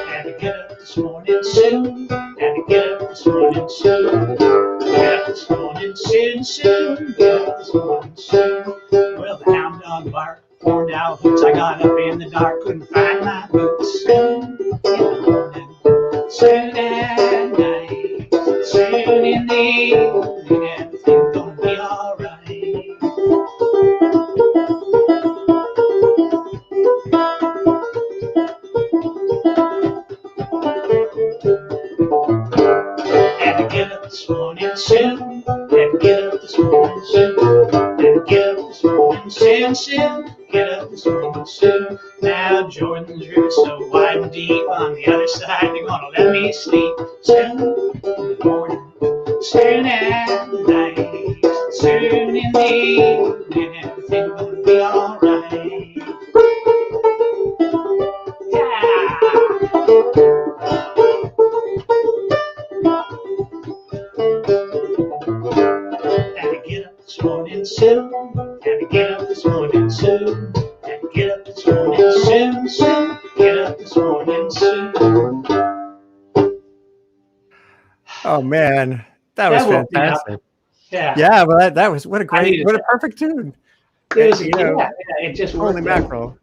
Had to get up this morning soon. Had to get up this morning soon. Get up this morning soon. Get up this morning soon. Well, the hound dog barked, horned owl hoots. I got up in the dark, couldn't find my boots. Soon in the morning, soon at night. Soon in the evening, everything's gonna be alright. Had to get up this morning soon. Had to get up this morning soon. Had to get up this morning soon. Get up this morning soon. Now Jordan's River's so wide and deep. On the other side, they're gonna let me sleep. Soon in the morning, soon at night. Soon in the evening, everything's gonna be alright. Yeah. Had to get up this morning soon. Had to get up this morning soon. Had to get up this morning soon, soon. Get up this morning soon. Oh man, that was woke me up. fantastic. Yeah. Yeah, well, that was what a perfect tune. It was, You know, it just holy worked out. mackerel.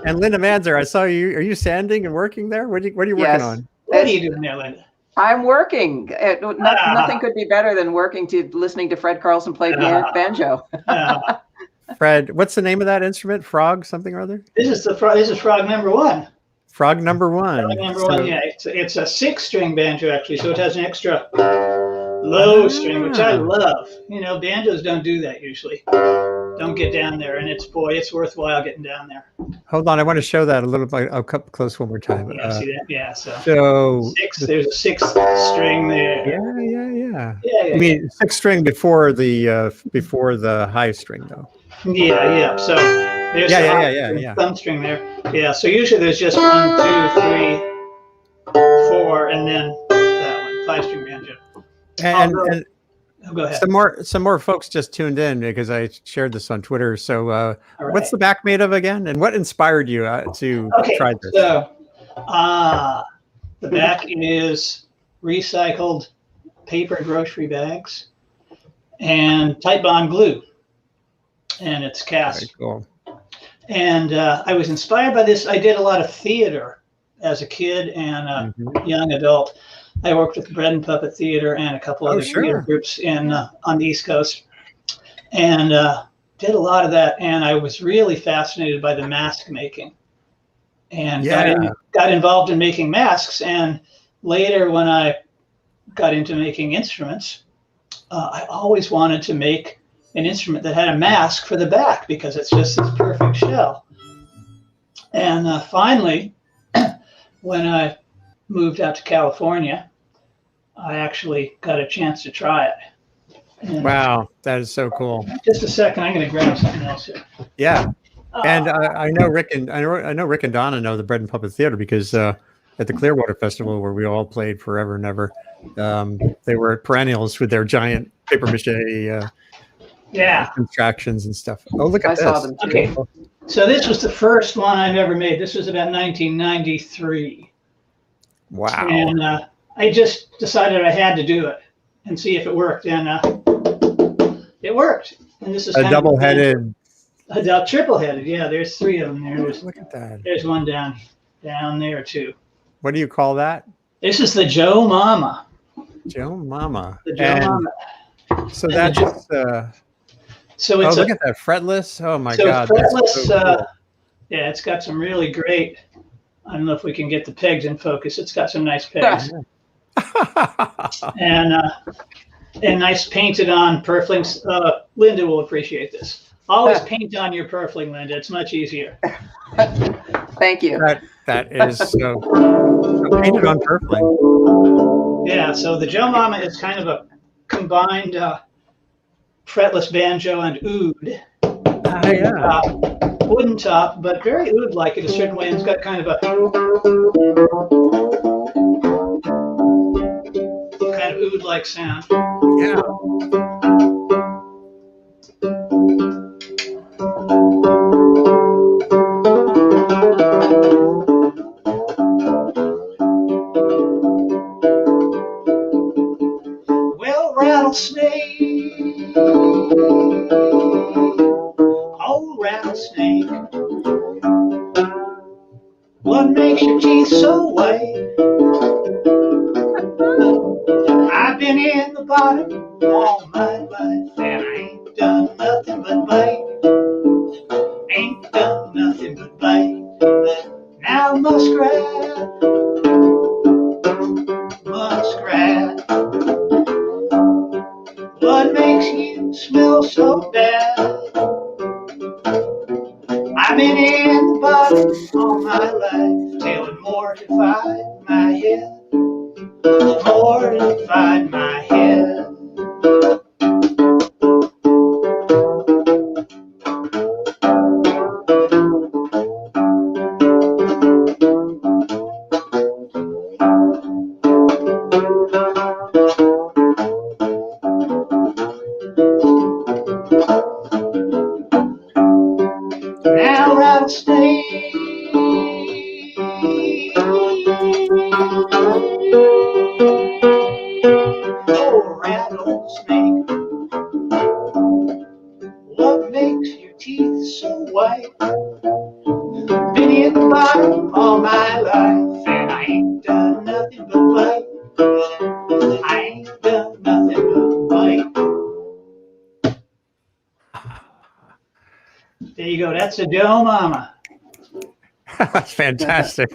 And Linda Manzer, I saw you. Are you sanding and working there? What are you working Yes. on? What are you doing there, Linda? I'm working. Nothing could be better than listening to Fred Carlson play banjo. Fred, what's the name of that instrument? Frog something or other? This is frog number one. Frog number one. Frog number one, yeah. It's a 6-string banjo actually, so it has an extra low string, which I love. You know, banjos don't do that usually. Don't get down there, and it's worthwhile getting down there. Hold on, I want to show that a little bit. I'll come close one more time. Yeah, see that? Yeah, so there's a 6th string there. Yeah. I mean, 6th string before the high string, though. Yeah. So there's yeah. thumb string there. Yeah. So usually there's just 1, 2, 3, 4, and then that one, 5-string banjo. And go ahead. Some more folks just tuned in because I shared this on Twitter. So, right. What's the back made of again, and what inspired you to try this? So, the back is recycled paper grocery bags and tight bond glue, and it's cast. Very cool. And I was inspired by this. I did a lot of theater as a kid and young adult. I worked with Bread and Puppet Theater and a couple other theater groups on the East Coast, and did a lot of that. And I was really fascinated by the mask making, and got involved in making masks. And later, when I got into making instruments, I always wanted to make an instrument that had a mask for the back because it's just this perfect shell. And finally, when I moved out to California, I actually got a chance to try it. And wow, that is so cool. Just a second, I'm going to grab something else here. Yeah, and I know Rick and Donna know the Bread and Puppet Theater because at the Clearwater Festival, where we all played forever and ever, they were perennials with their giant paper mache contractions and stuff. Oh, look at this! Saw them too. Okay, so this was the first one I've ever made. This was about 1993. Wow! And I just decided I had to do it and see if it worked, and it worked. And this is a double-headed, triple-headed. Yeah, there's 3 of them there. Look at that. There's one down there too. What do you call that? This is the Joe Mama. Joe Mama. The Joe Mama. So that's so it's look at that fretless. Oh my so God. Fretless, that's so cool. Yeah, it's got some really great. I don't know if we can get the pegs in focus. It's got some nice pegs. and nice painted on purflings. Linda will appreciate this. Always paint on your purfling, Linda. It's much easier. Thank you. That is so painted on purfling. Yeah, so the Joe Mama is kind of a combined fretless banjo and oud. Wooden top, but very oud-like in a certain way. It's got kind of a oud-like sound. Yeah. Well, rattlesnake, oh rattlesnake, what makes your teeth so white? I've been in the bottom all my life, and I ain't done nothing but bite. Ain't done nothing but bite. But now muskrat, what makes you smell so bad? I've been in the bottom all my life, tailing mortified my head. Mortified my head. white. Been in the bottom all my life, and I ain't done nothing but fight. I ain't done nothing but fight. There you go. That's a Joe Mama. That's fantastic.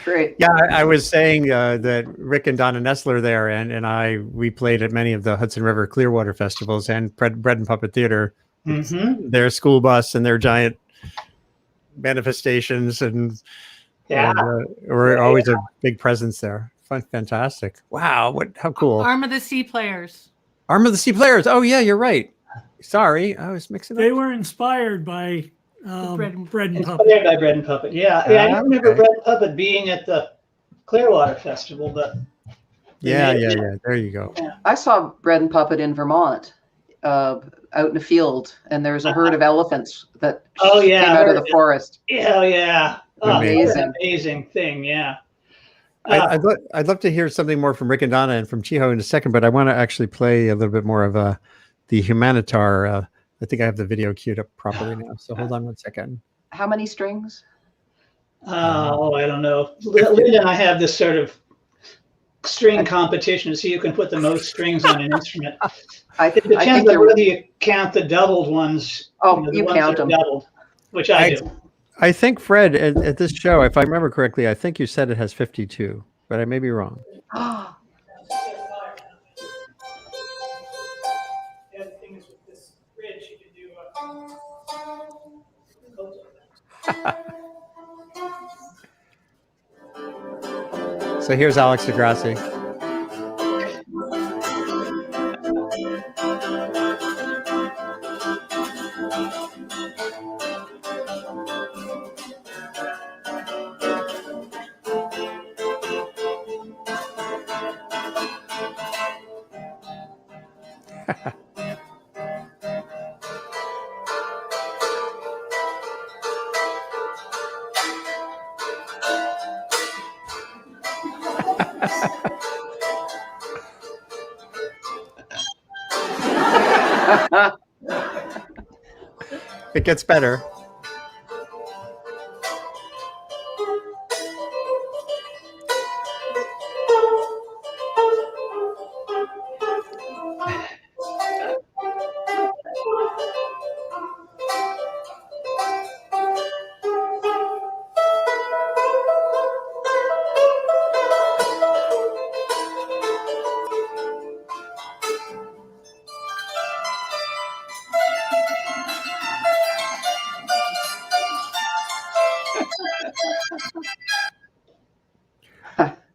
Great. Yeah, I was saying that Rick and Donna Nestler there we played at many of the Hudson River Clearwater festivals and Bread and Puppet Theater. Mm-hmm. Their school bus and their giant manifestations were always a big presence there. Fantastic. Wow, how cool. Arm of the Sea Players. Arm of the Sea Players. Oh yeah, you're right. Sorry, I was mixing up. They were inspired by Bread and Puppet. Inspired by Bread and Puppet. Yeah, I don't remember Bread and Puppet being at the Clearwater Festival, but yeah. There you go. Yeah. I saw Bread and Puppet in Vermont, out in a field, and there was a herd of elephants that came out of the forest. Yeah. Oh, Amazing. Amazing thing. Yeah. I'd love to hear something more from Rick and Donna and from Chiho in a second, but I want to actually play a little bit more of the humanitar. I think I have the video queued up properly now. So hold on one second. How many strings? Oh, I don't know. Linda and I have this sort of string competition to see who can put the most strings on an instrument. It depends on whether you count the doubled ones. Oh, you count them. Doubled, which I do. I think, Fred, at this show, if I remember correctly, I think you said it has 52, but I may be wrong. So here's Alex DeGrassi. It gets better.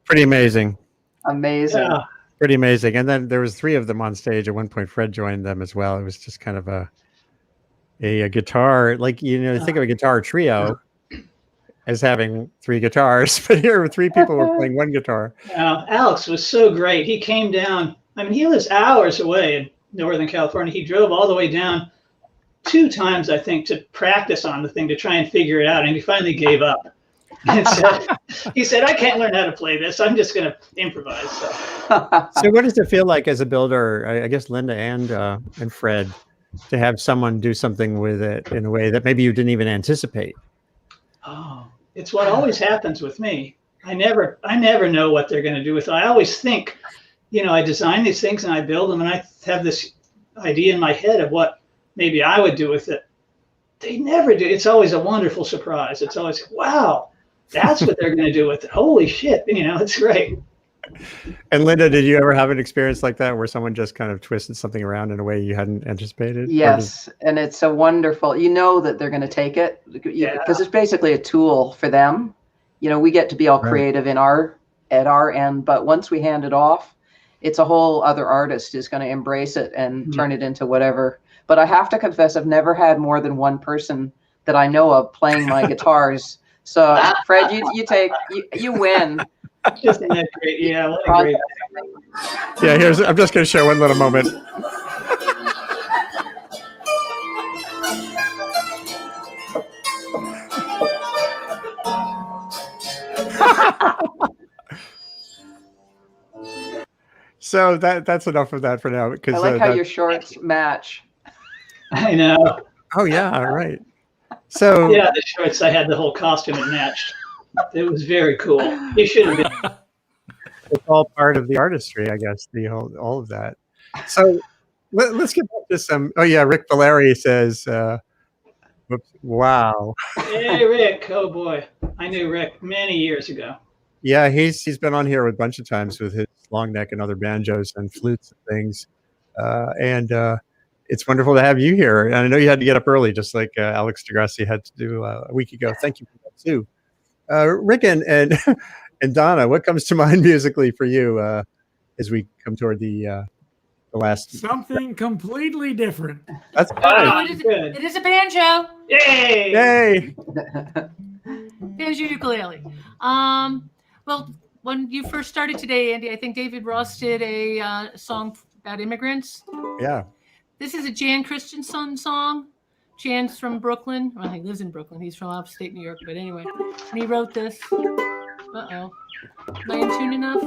Pretty amazing. Amazing. Yeah. Pretty amazing. And then there was 3 of them on stage. At one point, Fred joined them as well. It was just kind of a guitar, like, think of a guitar trio as having 3 guitars, but here 3 people were playing 1 guitar. Alex was so great. He came down. I mean, he lives hours away in Northern California. He drove all the way down 2 times, I think, to practice on the thing, to try and figure it out. And he finally gave up. And he said, I can't learn how to play this. I'm just going to improvise. So what does it feel like as a builder, I guess Linda and Fred, to have someone do something with it in a way that maybe you didn't even anticipate? Oh, it's what always happens with me. I never know what they're going to do with it. I always think, I design these things and I build them and I have this idea in my head of what maybe I would do with it. They never do. It's always a wonderful surprise. It's always, wow, that's what they're going to do with it. Holy shit. It's great. And Linda, did you ever have an experience like that where someone just kind of twisted something around in a way you hadn't anticipated? Yes. And it's a wonderful, that they're going to take it because it's basically a tool for them. We get to be all creative at our end, but once we hand it off, it's a whole other artist is going to embrace it and turn it into whatever. But I have to confess, I've never had more than one person that I know of playing my guitars. So Fred, you win. Isn't that great? Yeah, what a great. Yeah, I'm just going to show one little moment. So that's enough of that for now. Because I like how your shorts match. I know. Oh yeah, right. So Yeah, the shorts. I had the whole costume it matched. It was very cool. You should have been. it's all part of the artistry, I guess. All of that. So let's get back to some. Oh yeah, Rick Valeri says, whoops, "Wow." Hey, Rick. Oh boy, I knew Rick many years ago. Yeah, he's been on here a bunch of times with his long neck and other banjos and flutes and things, and it's wonderful to have you here. And I know you had to get up early, just like Alex DeGrassi had to do a week ago. Thank you for that too, Rick and and Donna. What comes to mind musically for you as we come toward the last? Something completely different. That's Oh, fine. it is a banjo. Yay! Yay! Banjo ukulele. Well, when you first started today, Andy, I think David Ross did a song about immigrants. Yeah. This is a Jan Christensen song. Jan's from Brooklyn. Well, he lives in Brooklyn. He's from upstate New York. But anyway, and he wrote this. Uh-oh. Am I in tune enough?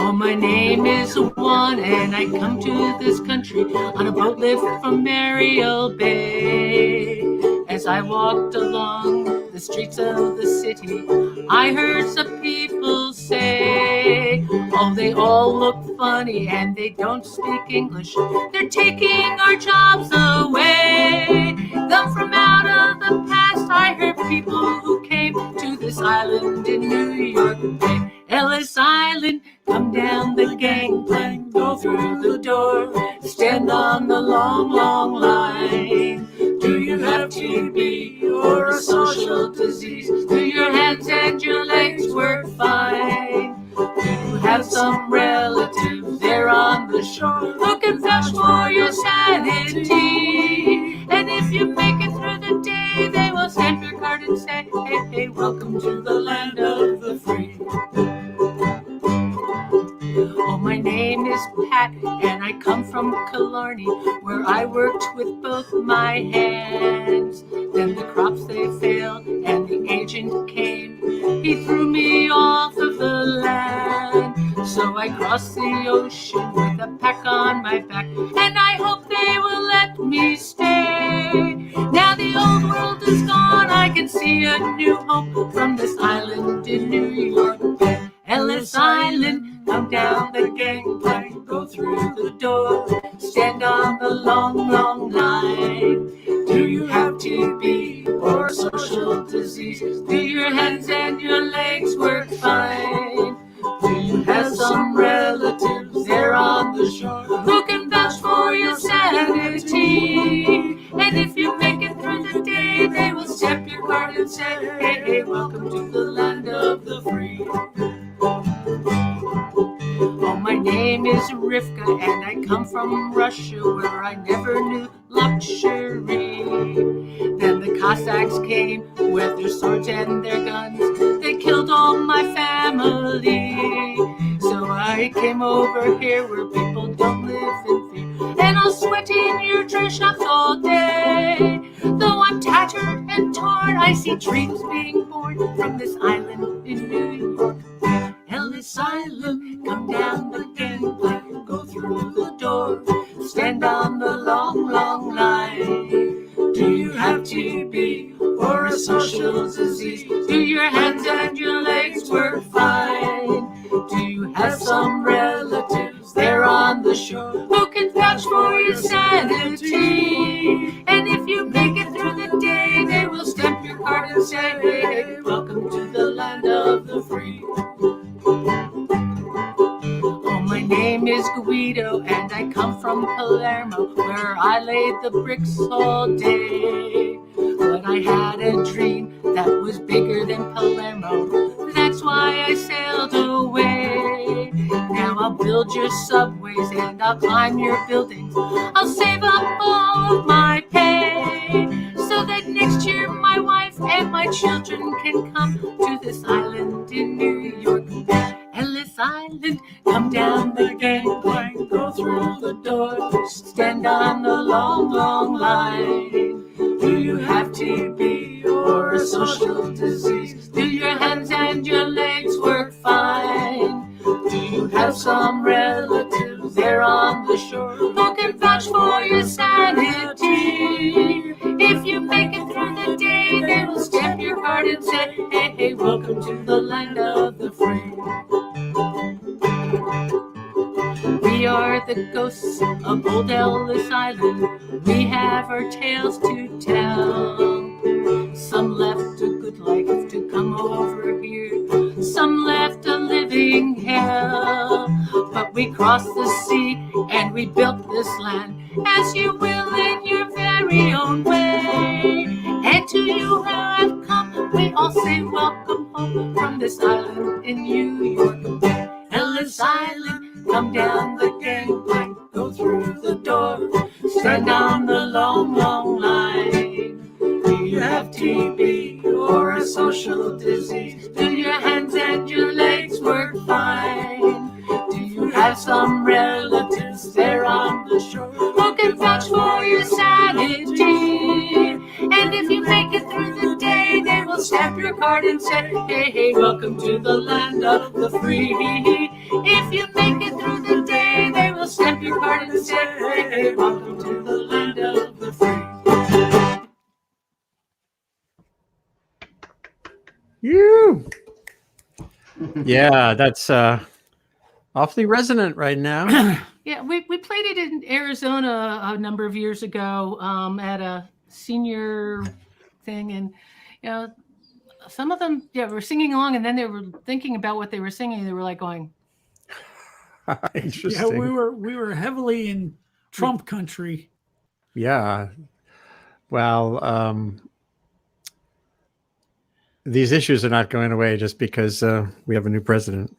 Oh, my name is Juan, and I come to this country on a boat lift from Mariel Bay. As I walked along the streets of the city, I heard some people say, oh, they all look funny and they don't speak English. They're taking our jobs away. Them from out of the past, I heard people who came to this island in New York Bay. Ellis Island, come down the gangplank, go through the door, stand on the long, long line. Do you have TB or a social disease? Do your hands and your legs work fine? Do you have some relatives there on the shore who can vouch for your sanity? And if you make it through the day, they will stamp your card and say, hey, hey, welcome to the land of the free. Oh, my name is Pat, and I come from Killarney, where I worked with both my hands. Then the crops, they failed, and the agent came. He threw me off of the land. So I crossed the ocean with a pack on my back, and I hope they will let me stay. Now the old world is gone, I can see a new hope from this island in New York Bay. Ellis Island, come down the gangplank, go through the door, stand on the long, long line. Do you have TB or social disease? Do your hands and your legs work fine? Do you have some relatives there on the shore who can vouch for your sanity? And if you make it through the day, they will stamp your card and say, hey, hey, welcome to the land of the free. Oh, my name is Rivka, and I come from Russia, where I never knew luxury. Then the Cossacks came with their swords and their guns. They killed all my family. So I came over here where people don't live in fear, and I'll sweat in your dress shops all day. Though I'm tattered and torn, I see dreams being born from this island in New York. Ellis Island, come down the gangplank, go through the door, stand on the long, long line. Do you have TB or a social disease? Do your hands and your legs work fine? Do you have some relatives there on the shore who can vouch for your sanity? And if you make it through the day, they will stamp your card and say, hey, hey, welcome to the land of the free. Oh, my name is Guido, and I come from Palermo, where I laid the bricks all day. But I had a dream that was bigger than Palermo. That's why I sailed away. Now I'll build your subways and I'll climb your buildings. I'll save up all of my pay, so that next year my wife and my children can come to this island in New York. Ellis Island, come down the gangplank, go through the door, stand on the long, long line. Do you have TB or a social disease? Do your hands and your legs work fine? Do you have some relatives there on the shore who can vouch vouch for your sanity. If you make it through the day, they will stamp your card and say, hey, hey, welcome to the land of the free. We are the ghosts of old Ellis Island. We have our tales to tell. Some left a good life to come over here. Some left a living hell. But we crossed the sea and we built this land, as you will in your very own way. And to you who have come, we all say welcome home from this island in New York. Ellis Island, come down the gangplank, go through the door, stand down the long, long line. Do you have TB or a social disease? Do your hands and your legs work fine? Do you have some relatives there on the shore who can vouch for your sanity? And if you make it through the day, they will stamp your card and say, hey, hey, welcome to the land of the free. If you make it through the day, they will stamp your card and say, hey, hey, welcome to the land of the free. You. Yeah, that's awfully resonant right now. Yeah, we played it in Arizona a number of years ago at a senior thing, and you know, some of them were singing along, and then they were thinking about what they were singing. They were like going, Interesting. Yeah, we were heavily in Trump country. Yeah. Well, these issues are not going away just because we have a new president.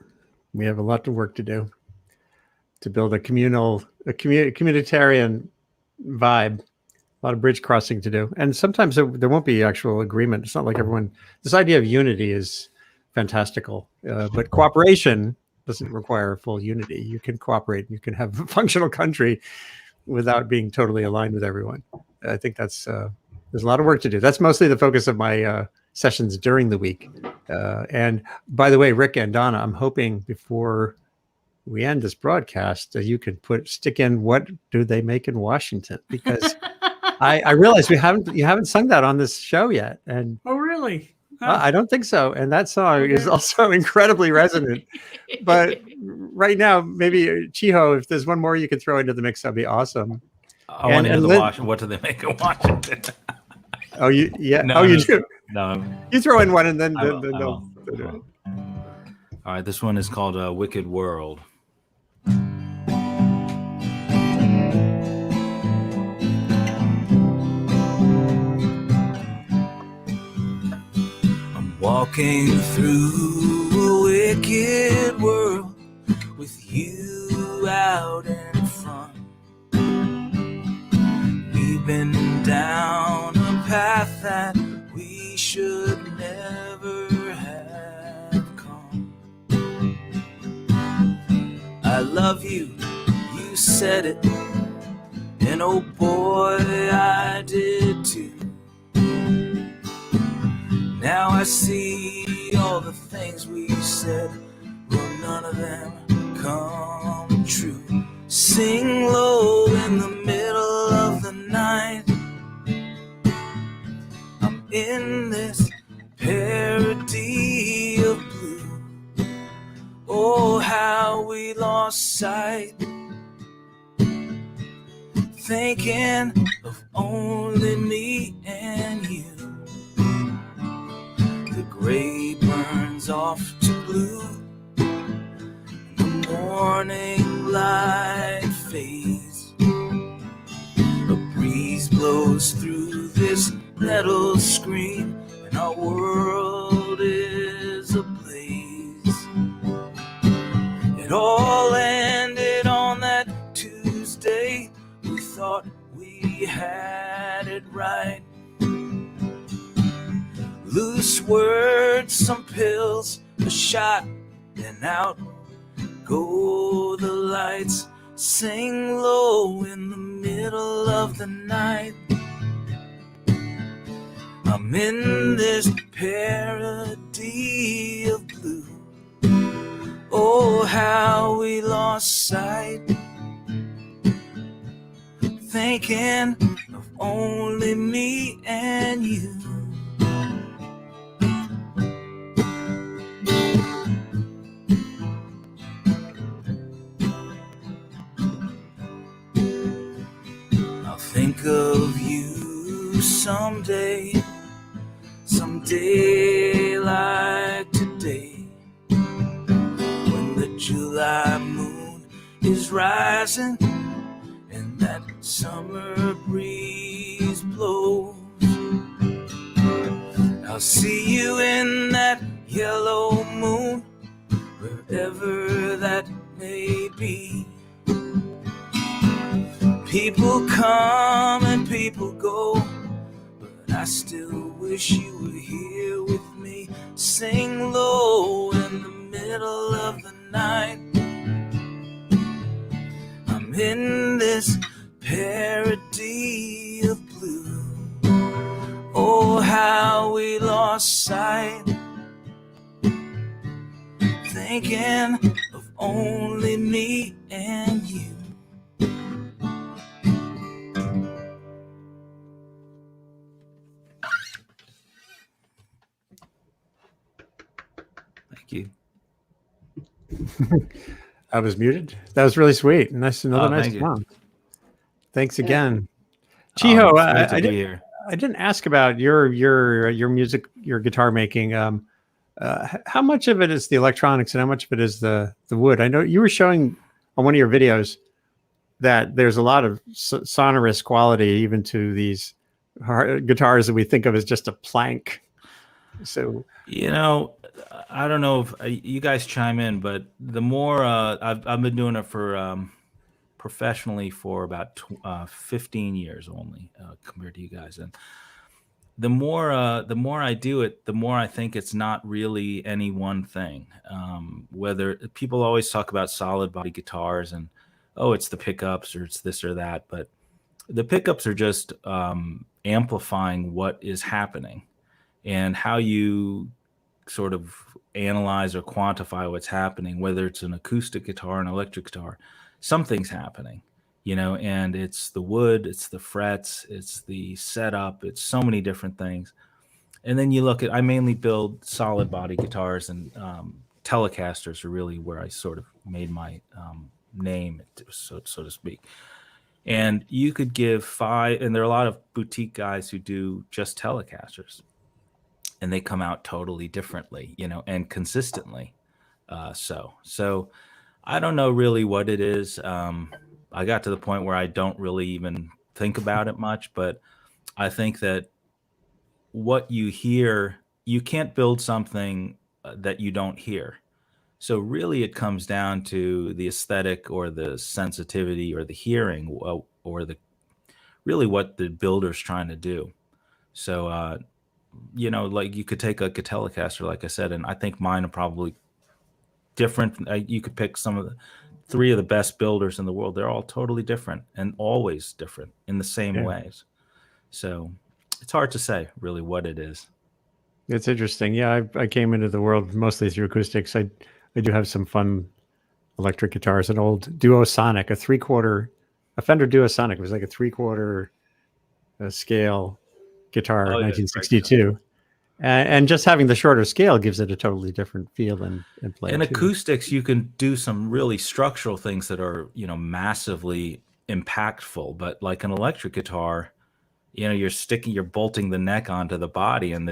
We have a lot of work to do to build a communitarian vibe. A lot of bridge crossing to do. And sometimes there won't be actual agreement. It's not like everyone, this idea of unity is fantastical, but cooperation doesn't require full unity. You can cooperate. You can have a functional country without being totally aligned with everyone. I think that's, there's a lot of work to do. That's mostly the focus of my sessions during the week. And by the way, Rick and Donna, I'm hoping before we end this broadcast, you can stick in what do they make in Washington, because I realize you haven't sung that on this show yet. And Oh, really? I don't think so. And that song is also incredibly resonant. But right now, maybe Chiho, if there's one more you could throw into the mix, that'd be awesome. I want to hear the Washington. What do they make in Washington? Oh, you do. No, you throw in one, and then they'll do it. All right, this one is called "Wicked World." I'm walking through a wicked world with you out in front. We've been down a path that we should never have come. I love you, you said it, and oh boy, I did too. Now I see all the things we said, well, none of them come true. Sing low in the middle of the night. I'm in this parody of blue. Oh, how we lost sight, thinking of only me and you. The gray burns off to blue, and the morning light fades. A breeze blows through this metal screen, and our world is ablaze. It all ended on that Tuesday. We thought we had it right. Loose words, some pills, a shot, and out go the lights. Sing low in the middle of the night. I'm in this parody of blue. Oh, how we lost sight, thinking of only me and you. I'll think of you someday like today, when the July moon is rising and that summer breeze blows. I'll see you in that yellow moon, wherever that may be. People come and people go, but I still wish you were here with me. Sing low in the middle of the night. I'm in this parody of blue. Oh, how we lost sight, thinking of only me and you. Thank you. I was muted. That was really sweet. Nice, another nice thank you. song. Thanks again, Chiho. It's great to be here. I didn't ask about your music, your guitar making. How much of it is the electronics and how much of it is the wood? I know you were showing on one of your videos that there's a lot of sonorous quality even to these guitars that we think of as just a plank. So, you know, I don't know if you guys chime in, but the more I've been doing it for professionally for about 15 years only, compared to you guys, and the more I do it, the more I think it's not really any one thing. Whether people always talk about solid body guitars and it's the pickups or it's this or that, but the pickups are just amplifying what is happening, and how you sort of analyze or quantify what's happening, whether it's an acoustic guitar, an electric guitar, something's happening, you know, and it's the wood, it's the frets, it's the setup, it's so many different things. And then you look at, I mainly build solid body guitars, and Telecasters are really where I sort of made my name, so to speak. And you could give five, and there are a lot of boutique guys who do just Telecasters, and they come out totally differently, you know, and consistently. So I don't know really what it is. I got to the point where I don't really even think about it much, but I think that what you hear, you can't build something that you don't hear. So really it comes down to the aesthetic or the sensitivity or the hearing, or the really what the builder's trying to do. So, you know, like you could take a Telecaster, like I said, and I think mine are probably different. You could pick some of the three of the best builders in the world. They're all totally different and always different in the same ways. So it's hard to say really what it is. It's interesting. Yeah, I came into the world mostly through acoustics. I do have some fun electric guitars, an old Duosonic, a Fender Duosonic. It was like a 3/4 scale guitar, 1962. And just having the shorter scale gives it a totally different feel and play. In acoustics, you can do some really structural things that are, you know, massively impactful. But like an electric guitar, you know, you're bolting the neck onto the body, and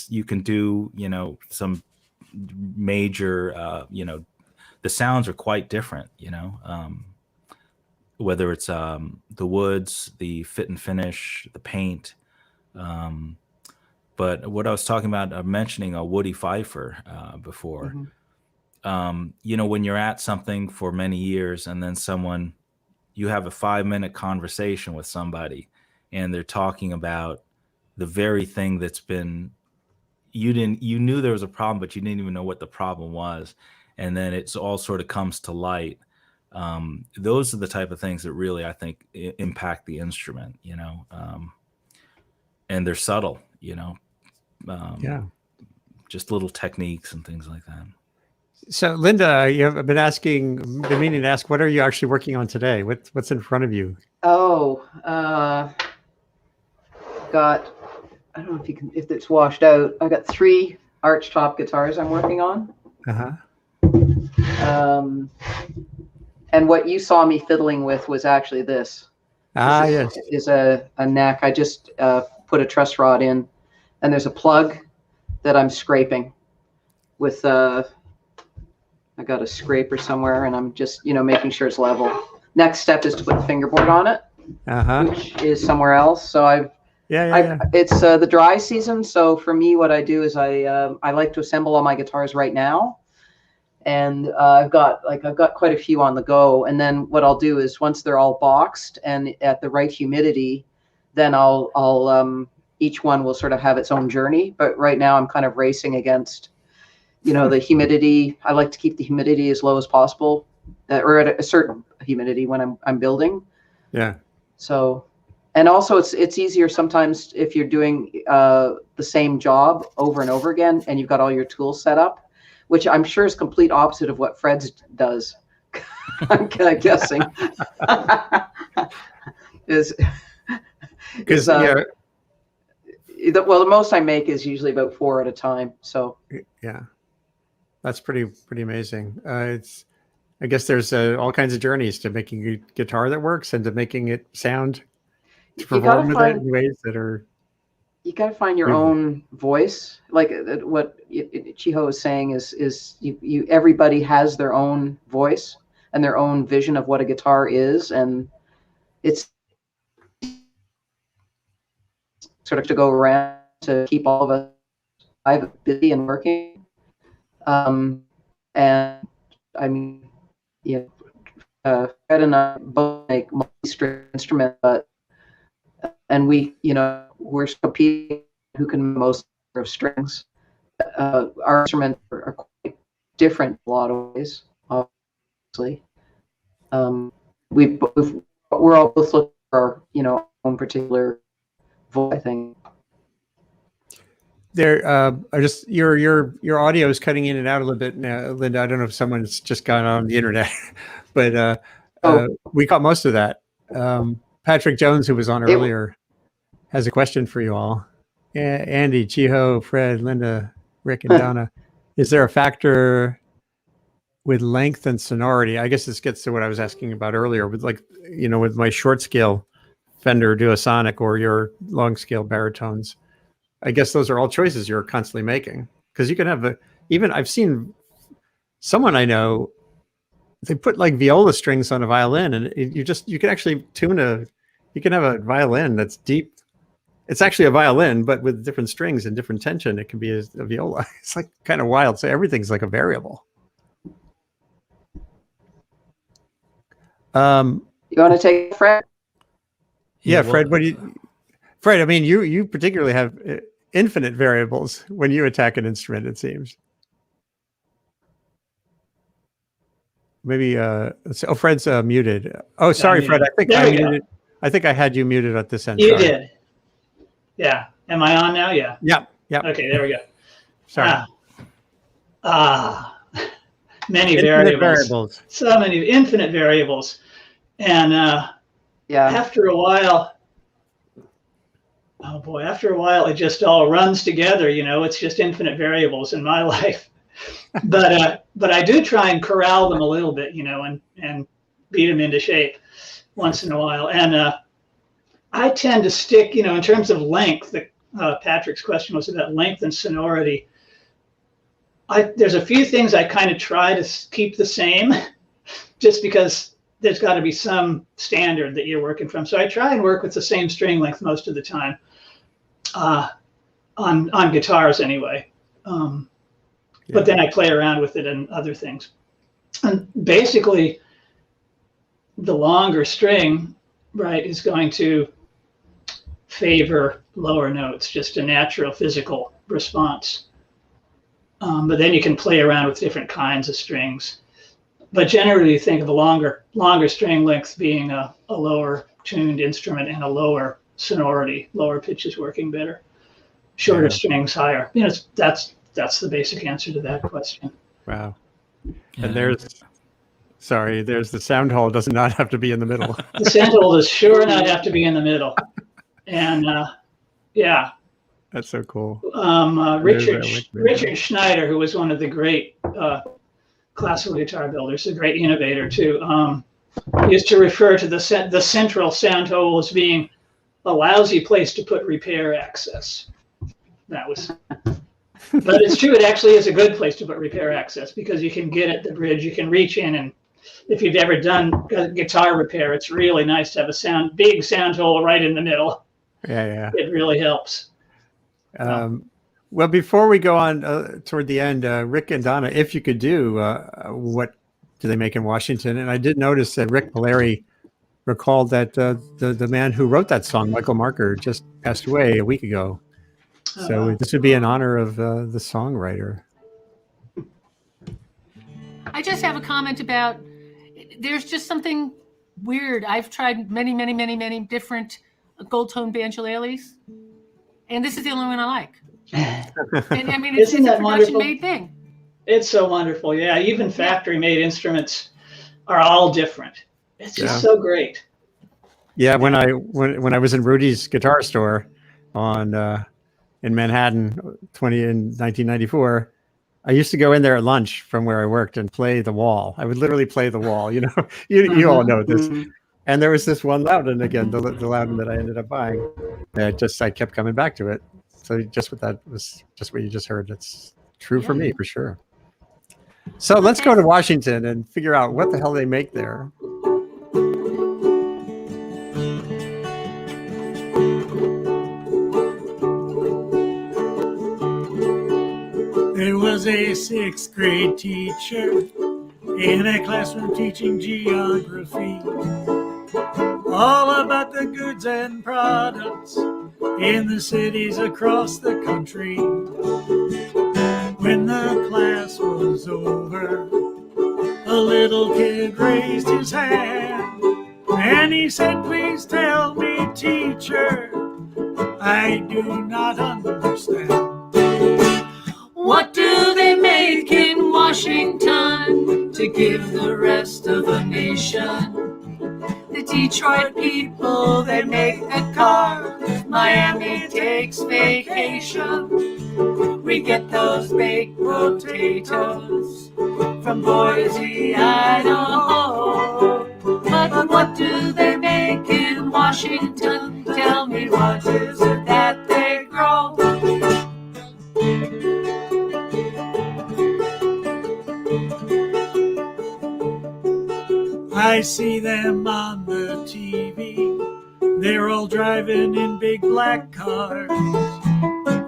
you can do, you know, some major, you know, the sounds are quite different, you know, whether it's the woods, the fit and finish, the paint. But what I was talking about, mentioning a Woody Pfeiffer before, you know, when you're at something for many years and then you have a 5-minute conversation with somebody and they're talking about the very thing that's been, you knew there was a problem, but you didn't even know what the problem was. And then it's all sort of comes to light. Those are the type of things that really, I think, impact the instrument, you know, and they're subtle, you know. Just little techniques and things like that. So, Linda, I've been meaning to ask, what are you actually working on today? What's in front of you? Oh, got, I don't know if it's washed out. I got 3 archtop guitars I'm working on. Uh-huh. And what you saw me fiddling with was actually this. Yes. Is a neck. I just put a truss rod in, and there's a plug that I'm scraping with I got a scraper somewhere, and I'm just, making sure it's level. Next step is to put the fingerboard on it, which is somewhere else. So it's the dry season. So for me, what I do is I like to assemble all my guitars right now. And I've got quite a few on the go. And then what I'll do is once they're all boxed and at the right humidity, then I'll each one will sort of have its own journey. But right now I'm kind of racing against, the humidity. I like to keep the humidity as low as possible, or at a certain humidity when I'm building. Yeah. So, and also it's easier sometimes if you're doing the same job over and over again and you've got all your tools set up, which I'm sure is complete opposite of what Fred's does. I'm guessing. Well, the most I make is usually about 4 at a time. So yeah, that's pretty amazing. I guess there's all kinds of journeys to making a guitar that works and to making it sound to perform with it in ways that are. You got to find your own voice. Like what Chiho is saying is you everybody has their own voice and their own vision of what a guitar is, and it's sort of to go around to keep all of us busy and working. And I mean, Fred and I both make multi-string instruments, and we're competing who can most of strings. Our instruments are quite different in a lot of ways, obviously. We're all both looking for our own particular voice, I think. There, I just your audio is cutting in and out a little bit now, Linda. I don't know if someone's just gone on the internet, but we caught most of that. Patrick Jones, who was on earlier, has a question for you all. Andy, Chiho, Fred, Linda, Rick, and Donna. Is there a factor with length and sonority? I guess this gets to what I was asking about earlier with with my short scale Fender Duosonic or your long scale baritones. I guess those are all choices you're constantly making, because you can have even I've seen someone I know, they put like viola strings on a violin, and you can actually you can have a violin that's deep. It's actually a violin, but with different strings and different tension. It can be a viola. It's like kind of wild. So everything's like a variable. You want to take Fred? Yeah, Fred. Fred, I mean, you particularly have infinite variables when you attack an instrument, it seems. Maybe Fred's muted. Oh, sorry, Fred. I think I had you muted at this end. You did. Yeah. Am I on now? Yeah. Yeah. Okay, there we go. Sorry. Many variables. So many infinite variables. And after a while, it just all runs together. It's just infinite variables in my life. But I do try and corral them a little bit, and beat them into shape once in a while. And I tend to stick, in terms of length. Patrick's question was about length and sonority. There's a few things I kind of try to keep the same, just because there's got to be some standard that you're working from. So I try and work with the same string length most of the time, on guitars anyway. But then I play around with it and other things. And basically, the longer string, right, is going to favor lower notes, just a natural physical response. But then you can play around with different kinds of strings. But generally, you think of a longer string length being a lower tuned instrument and a lower sonority, lower pitches working better. Shorter strings, higher. That's the basic answer to that question. Wow. And there's the sound hole does not have to be in the middle. The sound hole does sure not have to be in the middle. And yeah. That's so cool. Richard Schneider, who was one of the great classical guitar builders, a great innovator too, used to refer to the central sound hole as being a lousy place to put repair access. That was, but it's true. It actually is a good place to put repair access because you can get at the bridge, you can reach in, and if you've ever done guitar repair, it's really nice to have a big sound hole right in the middle. Yeah. It really helps. Well, before we go on toward the end, Rick and Donna, if you could do what do they make in Washington? And I did notice that Rick Polari recalled that the man who wrote that song, Michael Marker, just passed away a week ago. So this would be in honor of the songwriter. I just have a comment about, there's just something weird. I've tried many different gold tone banjoleles, and this is the only one I like. And I mean, it's a production-made thing. It's so wonderful. Yeah, even factory-made instruments are all different. It's just so great. Yeah, when I was in Rudy's guitar store in Manhattan, in 1994, I used to go in there at lunch from where I worked and play the wall. I would literally play the wall. You know, you all know this. And there was this one Loudon again, the Loudon that I ended up buying. I kept coming back to it. So just what you just heard. It's true for me for sure. So let's go to Washington and figure out what the hell they make there. There was a 6th grade teacher in a classroom teaching geography, all about the goods and products in the cities across the country. When the class was over, a little kid raised his hand and he said, "Please tell me, teacher, I do not understand. What do they make in Washington to give the rest of the nation? The Detroit people, they make the cars. Miami takes vacation. We get those baked potatoes from Boise, Idaho. But what do they make in Washington? Tell me, what is it that they grow?" I see them on the TV. They're all driving in big black cars.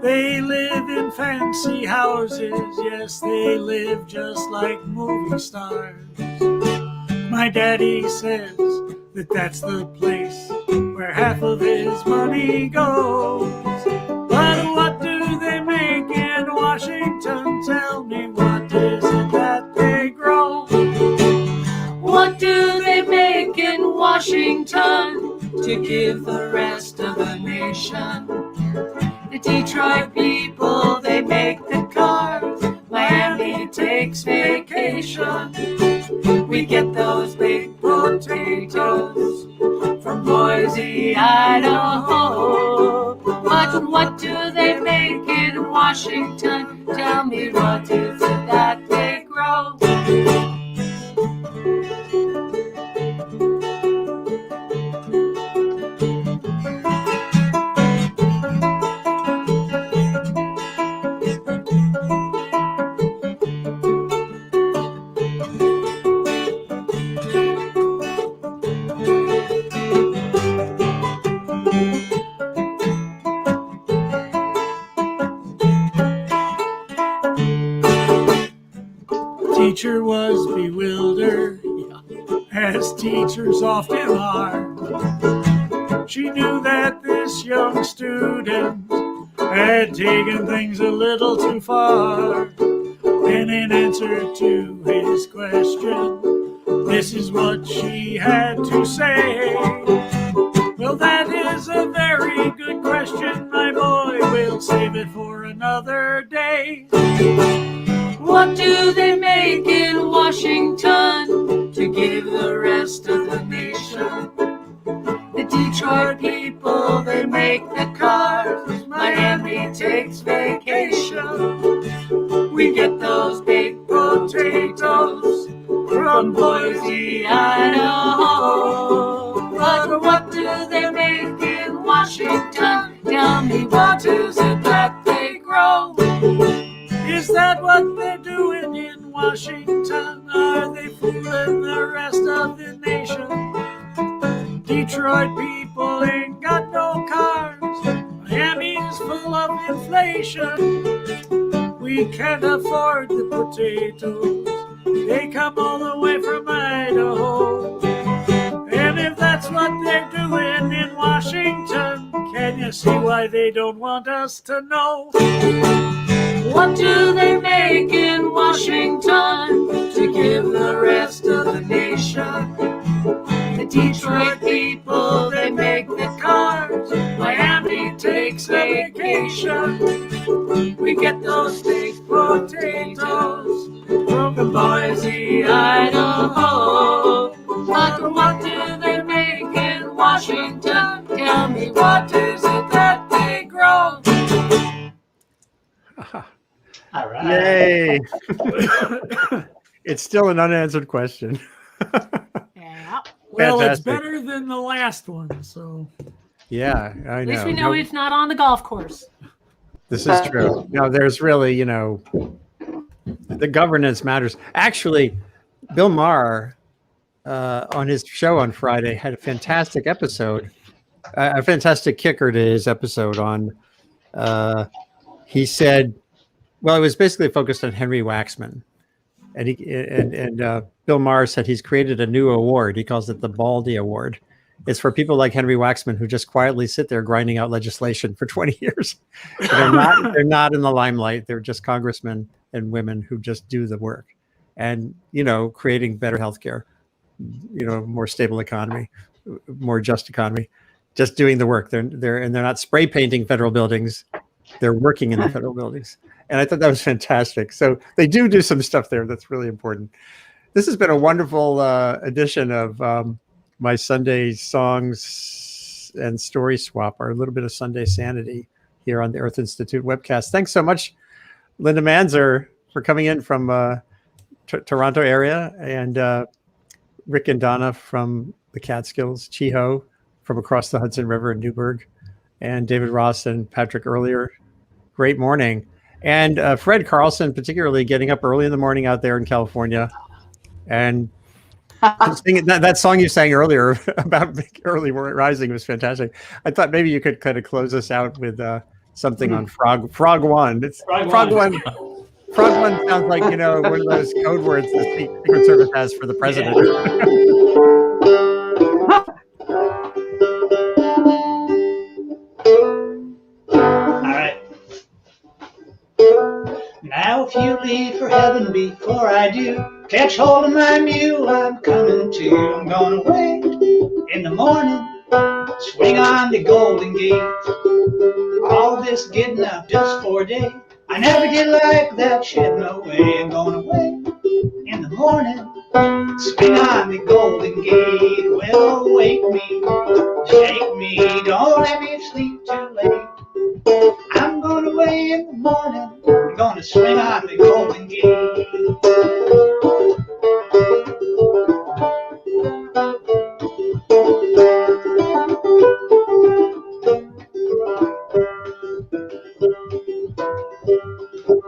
They live in fancy houses. Yes, they live just like movie stars. My daddy says that that's the place where half of his money goes. But what do they make in Washington? Tell me, what is it that they grow? What do they make in Washington to give the rest of the nation? The Detroit people, they make the cars. Miami takes vacation. We get those baked potatoes from Boise, Idaho. But what do they make in Washington? Tell me, what is it that they grow? Teacher was bewildered, as teachers often are. She knew that this young student had taken things a little too far. And in answer to his question, this is what she had to say. "Well, that is a very good question, my boy. We'll save it for another day. What do they make in Washington to give the rest of the nation? The Detroit people, they make the cars. Miami takes vacation. We get those baked potatoes from Boise, Idaho. But what do they make in Washington? Tell me, what is it that they grow? Is that what they're doing in Washington? Are they fooling the rest of the nation? Detroit people ain't got no cars. Miami is full of inflation. We can't afford the potatoes. They come all the way from Idaho. And if that's what they're doing in Washington, can you see why they don't want us to know? What do they make in Washington to give the rest of the nation? The Detroit people, they make the cars. Miami takes vacation. We get those baked potatoes from Boise, Idaho. But what do they make in Washington? Tell me, what is it that they grow? All right. Yay. It's still an unanswered question. Yeah. Well, it's Fantastic. better than the last one, so. Yeah, I At know. least we know it's not on the golf course. This is true. No, there's really, the governance matters. Actually, Bill Maher on his show on Friday had a fantastic episode, a fantastic kicker to his episode on. He said, well, it was basically focused on Henry Waxman, and Bill Maher said he's created a new award. He calls it the Baldy Award. It's for people like Henry Waxman who just quietly sit there grinding out legislation for 20 years. They're not in the limelight. They're just congressmen and women who just do the work, and creating better healthcare, more stable economy, more just economy, just doing the work. They're not spray painting federal buildings. They're working in the federal buildings. And I thought that was fantastic. So they do some stuff there that's really important. This has been a wonderful edition of my Sunday songs and story swap, or a little bit of Sunday sanity here on the Earth Institute webcast. Thanks so much, Linda Manzer, for coming in from Toronto area, and Rick and Donna from the Catskills, Chiho from across the Hudson River in Newburgh, and David Ross and Patrick earlier. Great morning. And Fred Carlson, particularly getting up early in the morning out there in California, and singing that song you sang earlier about early rising was fantastic. I thought maybe you could kind of close us out with something on Frog One. It's Frog One. Frog One sounds like one of those code words the Secret Service has for the president. All right. Now if you leave for heaven before I do, catch hold of my mule, I'm coming to. I'm gonna wait in the morning, swing on the Golden Gate. All this getting up just for a day, I never did like that shit, no way. I'm gonna wait in the morning, swing on the Golden Gate. Well, wake me, shake me, don't let me sleep too late. I'm gonna wait in the morning, I'm gonna swing on the Golden Gate.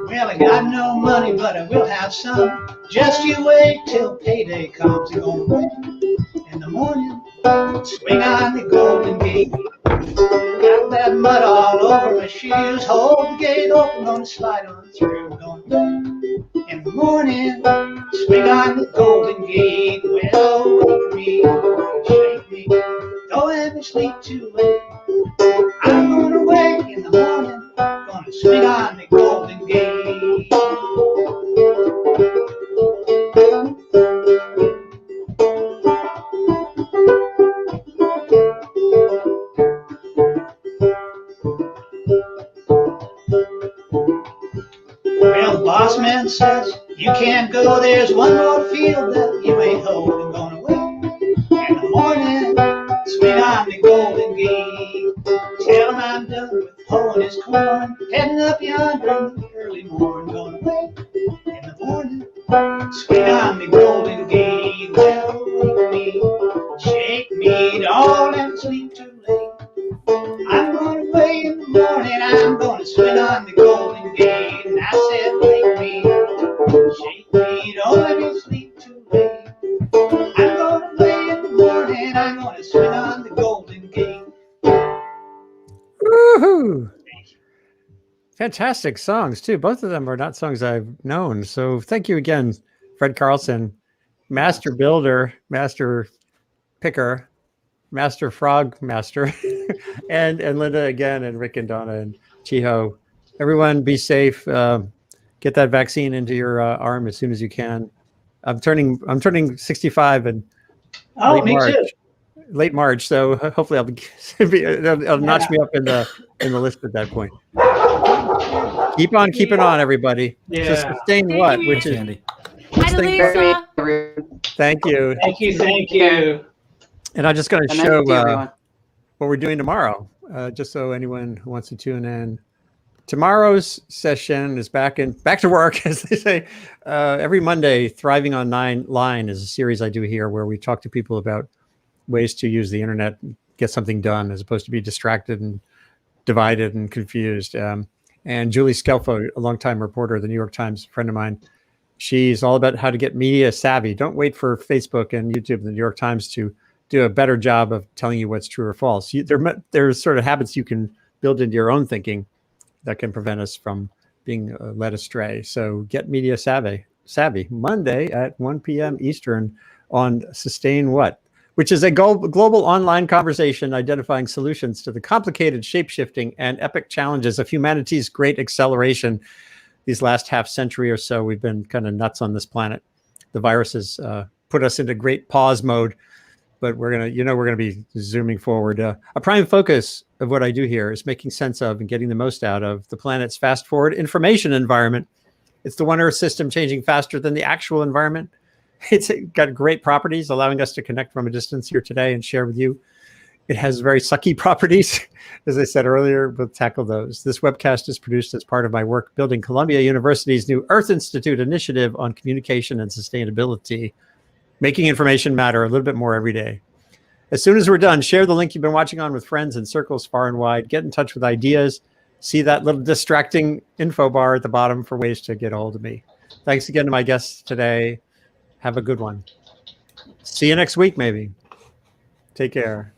Well, I got no money, but I will have some. Just you wait till payday comes. I'm gonna wait in the morning, swing on the Golden Gate. Got that mud all over my shoes. Hold the gate open, gonna slide on through. Gonna wait in the morning, swing on the Golden Gate. Well, wake me, shake me, don't let me sleep too late. I'm gonna wait in the morning, gonna swing on the Golden Gate. Well, boss man says, you can't go, there's one more field that you ain't holding, gonna wait in the morning, swing on the golden gate. Tell him I'm done with hoeing his corn, heading up yonder in the early morn, gonna wait in the morning, swing on the golden gate. Well, wake me, shake me, don't sleep too late. I'm gonna wait in the morning, I'm gonna swing on the golden gate. And I said, wake me, shake me, don't let me sleep too late. I'm gonna wait in the morning, I'm gonna swing on the golden gate. Woohoo! Fantastic songs too. Both of them are not songs I've known. So thank you again, Fred Carlson, master builder, master picker, master frog master, and Linda again, and Rick and Donna and Chiho. Everyone be safe. Get that vaccine into your arm as soon as you can. I'm turning 65 in late March. So hopefully it'll notch me up in the list at that point. Keep on keeping on, everybody. Yeah. So sustain what? Which is Andy. Hi, Lisa. Thank you. Thank you. And I'm just going to show what we're doing tomorrow, just so anyone who wants to tune in. Tomorrow's session is back to work, as they say. Every Monday, Thriving on 9 is a series I do here where we talk to people about ways to use the internet, get something done, as opposed to be distracted and divided and confused. And Julie Skelfo, a longtime reporter of the New York Times, a friend of mine, she's all about how to get media savvy. Don't wait for Facebook and YouTube and the New York Times to do a better job of telling you what's true or false. There's sort of habits you can build into your own thinking that can prevent us from being led astray. So get media savvy Monday at 1 p.m. Eastern on Sustain What, which is a global online conversation identifying solutions to the complicated, shape-shifting, and epic challenges of humanity's great acceleration. These last half century or so, we've been kind of nuts on this planet. The virus has put us into great pause mode, but we're gonna be zooming forward. A prime focus of what I do here is making sense of and getting the most out of the planet's fast-forward information environment. It's the one Earth system changing faster than the actual environment. It's got great properties, allowing us to connect from a distance here today and share with you. It has very sucky properties. As I said earlier, we'll tackle those. This webcast is produced as part of my work building Columbia University's new Earth Institute initiative on communication and sustainability, making information matter a little bit more every day. As soon as we're done, share the link you've been watching on with friends in circles far and wide. Get in touch with ideas. See that little distracting info bar at the bottom for ways to get a hold of me. Thanks again to my guests today. Have a good one. See you next week, maybe. Take care.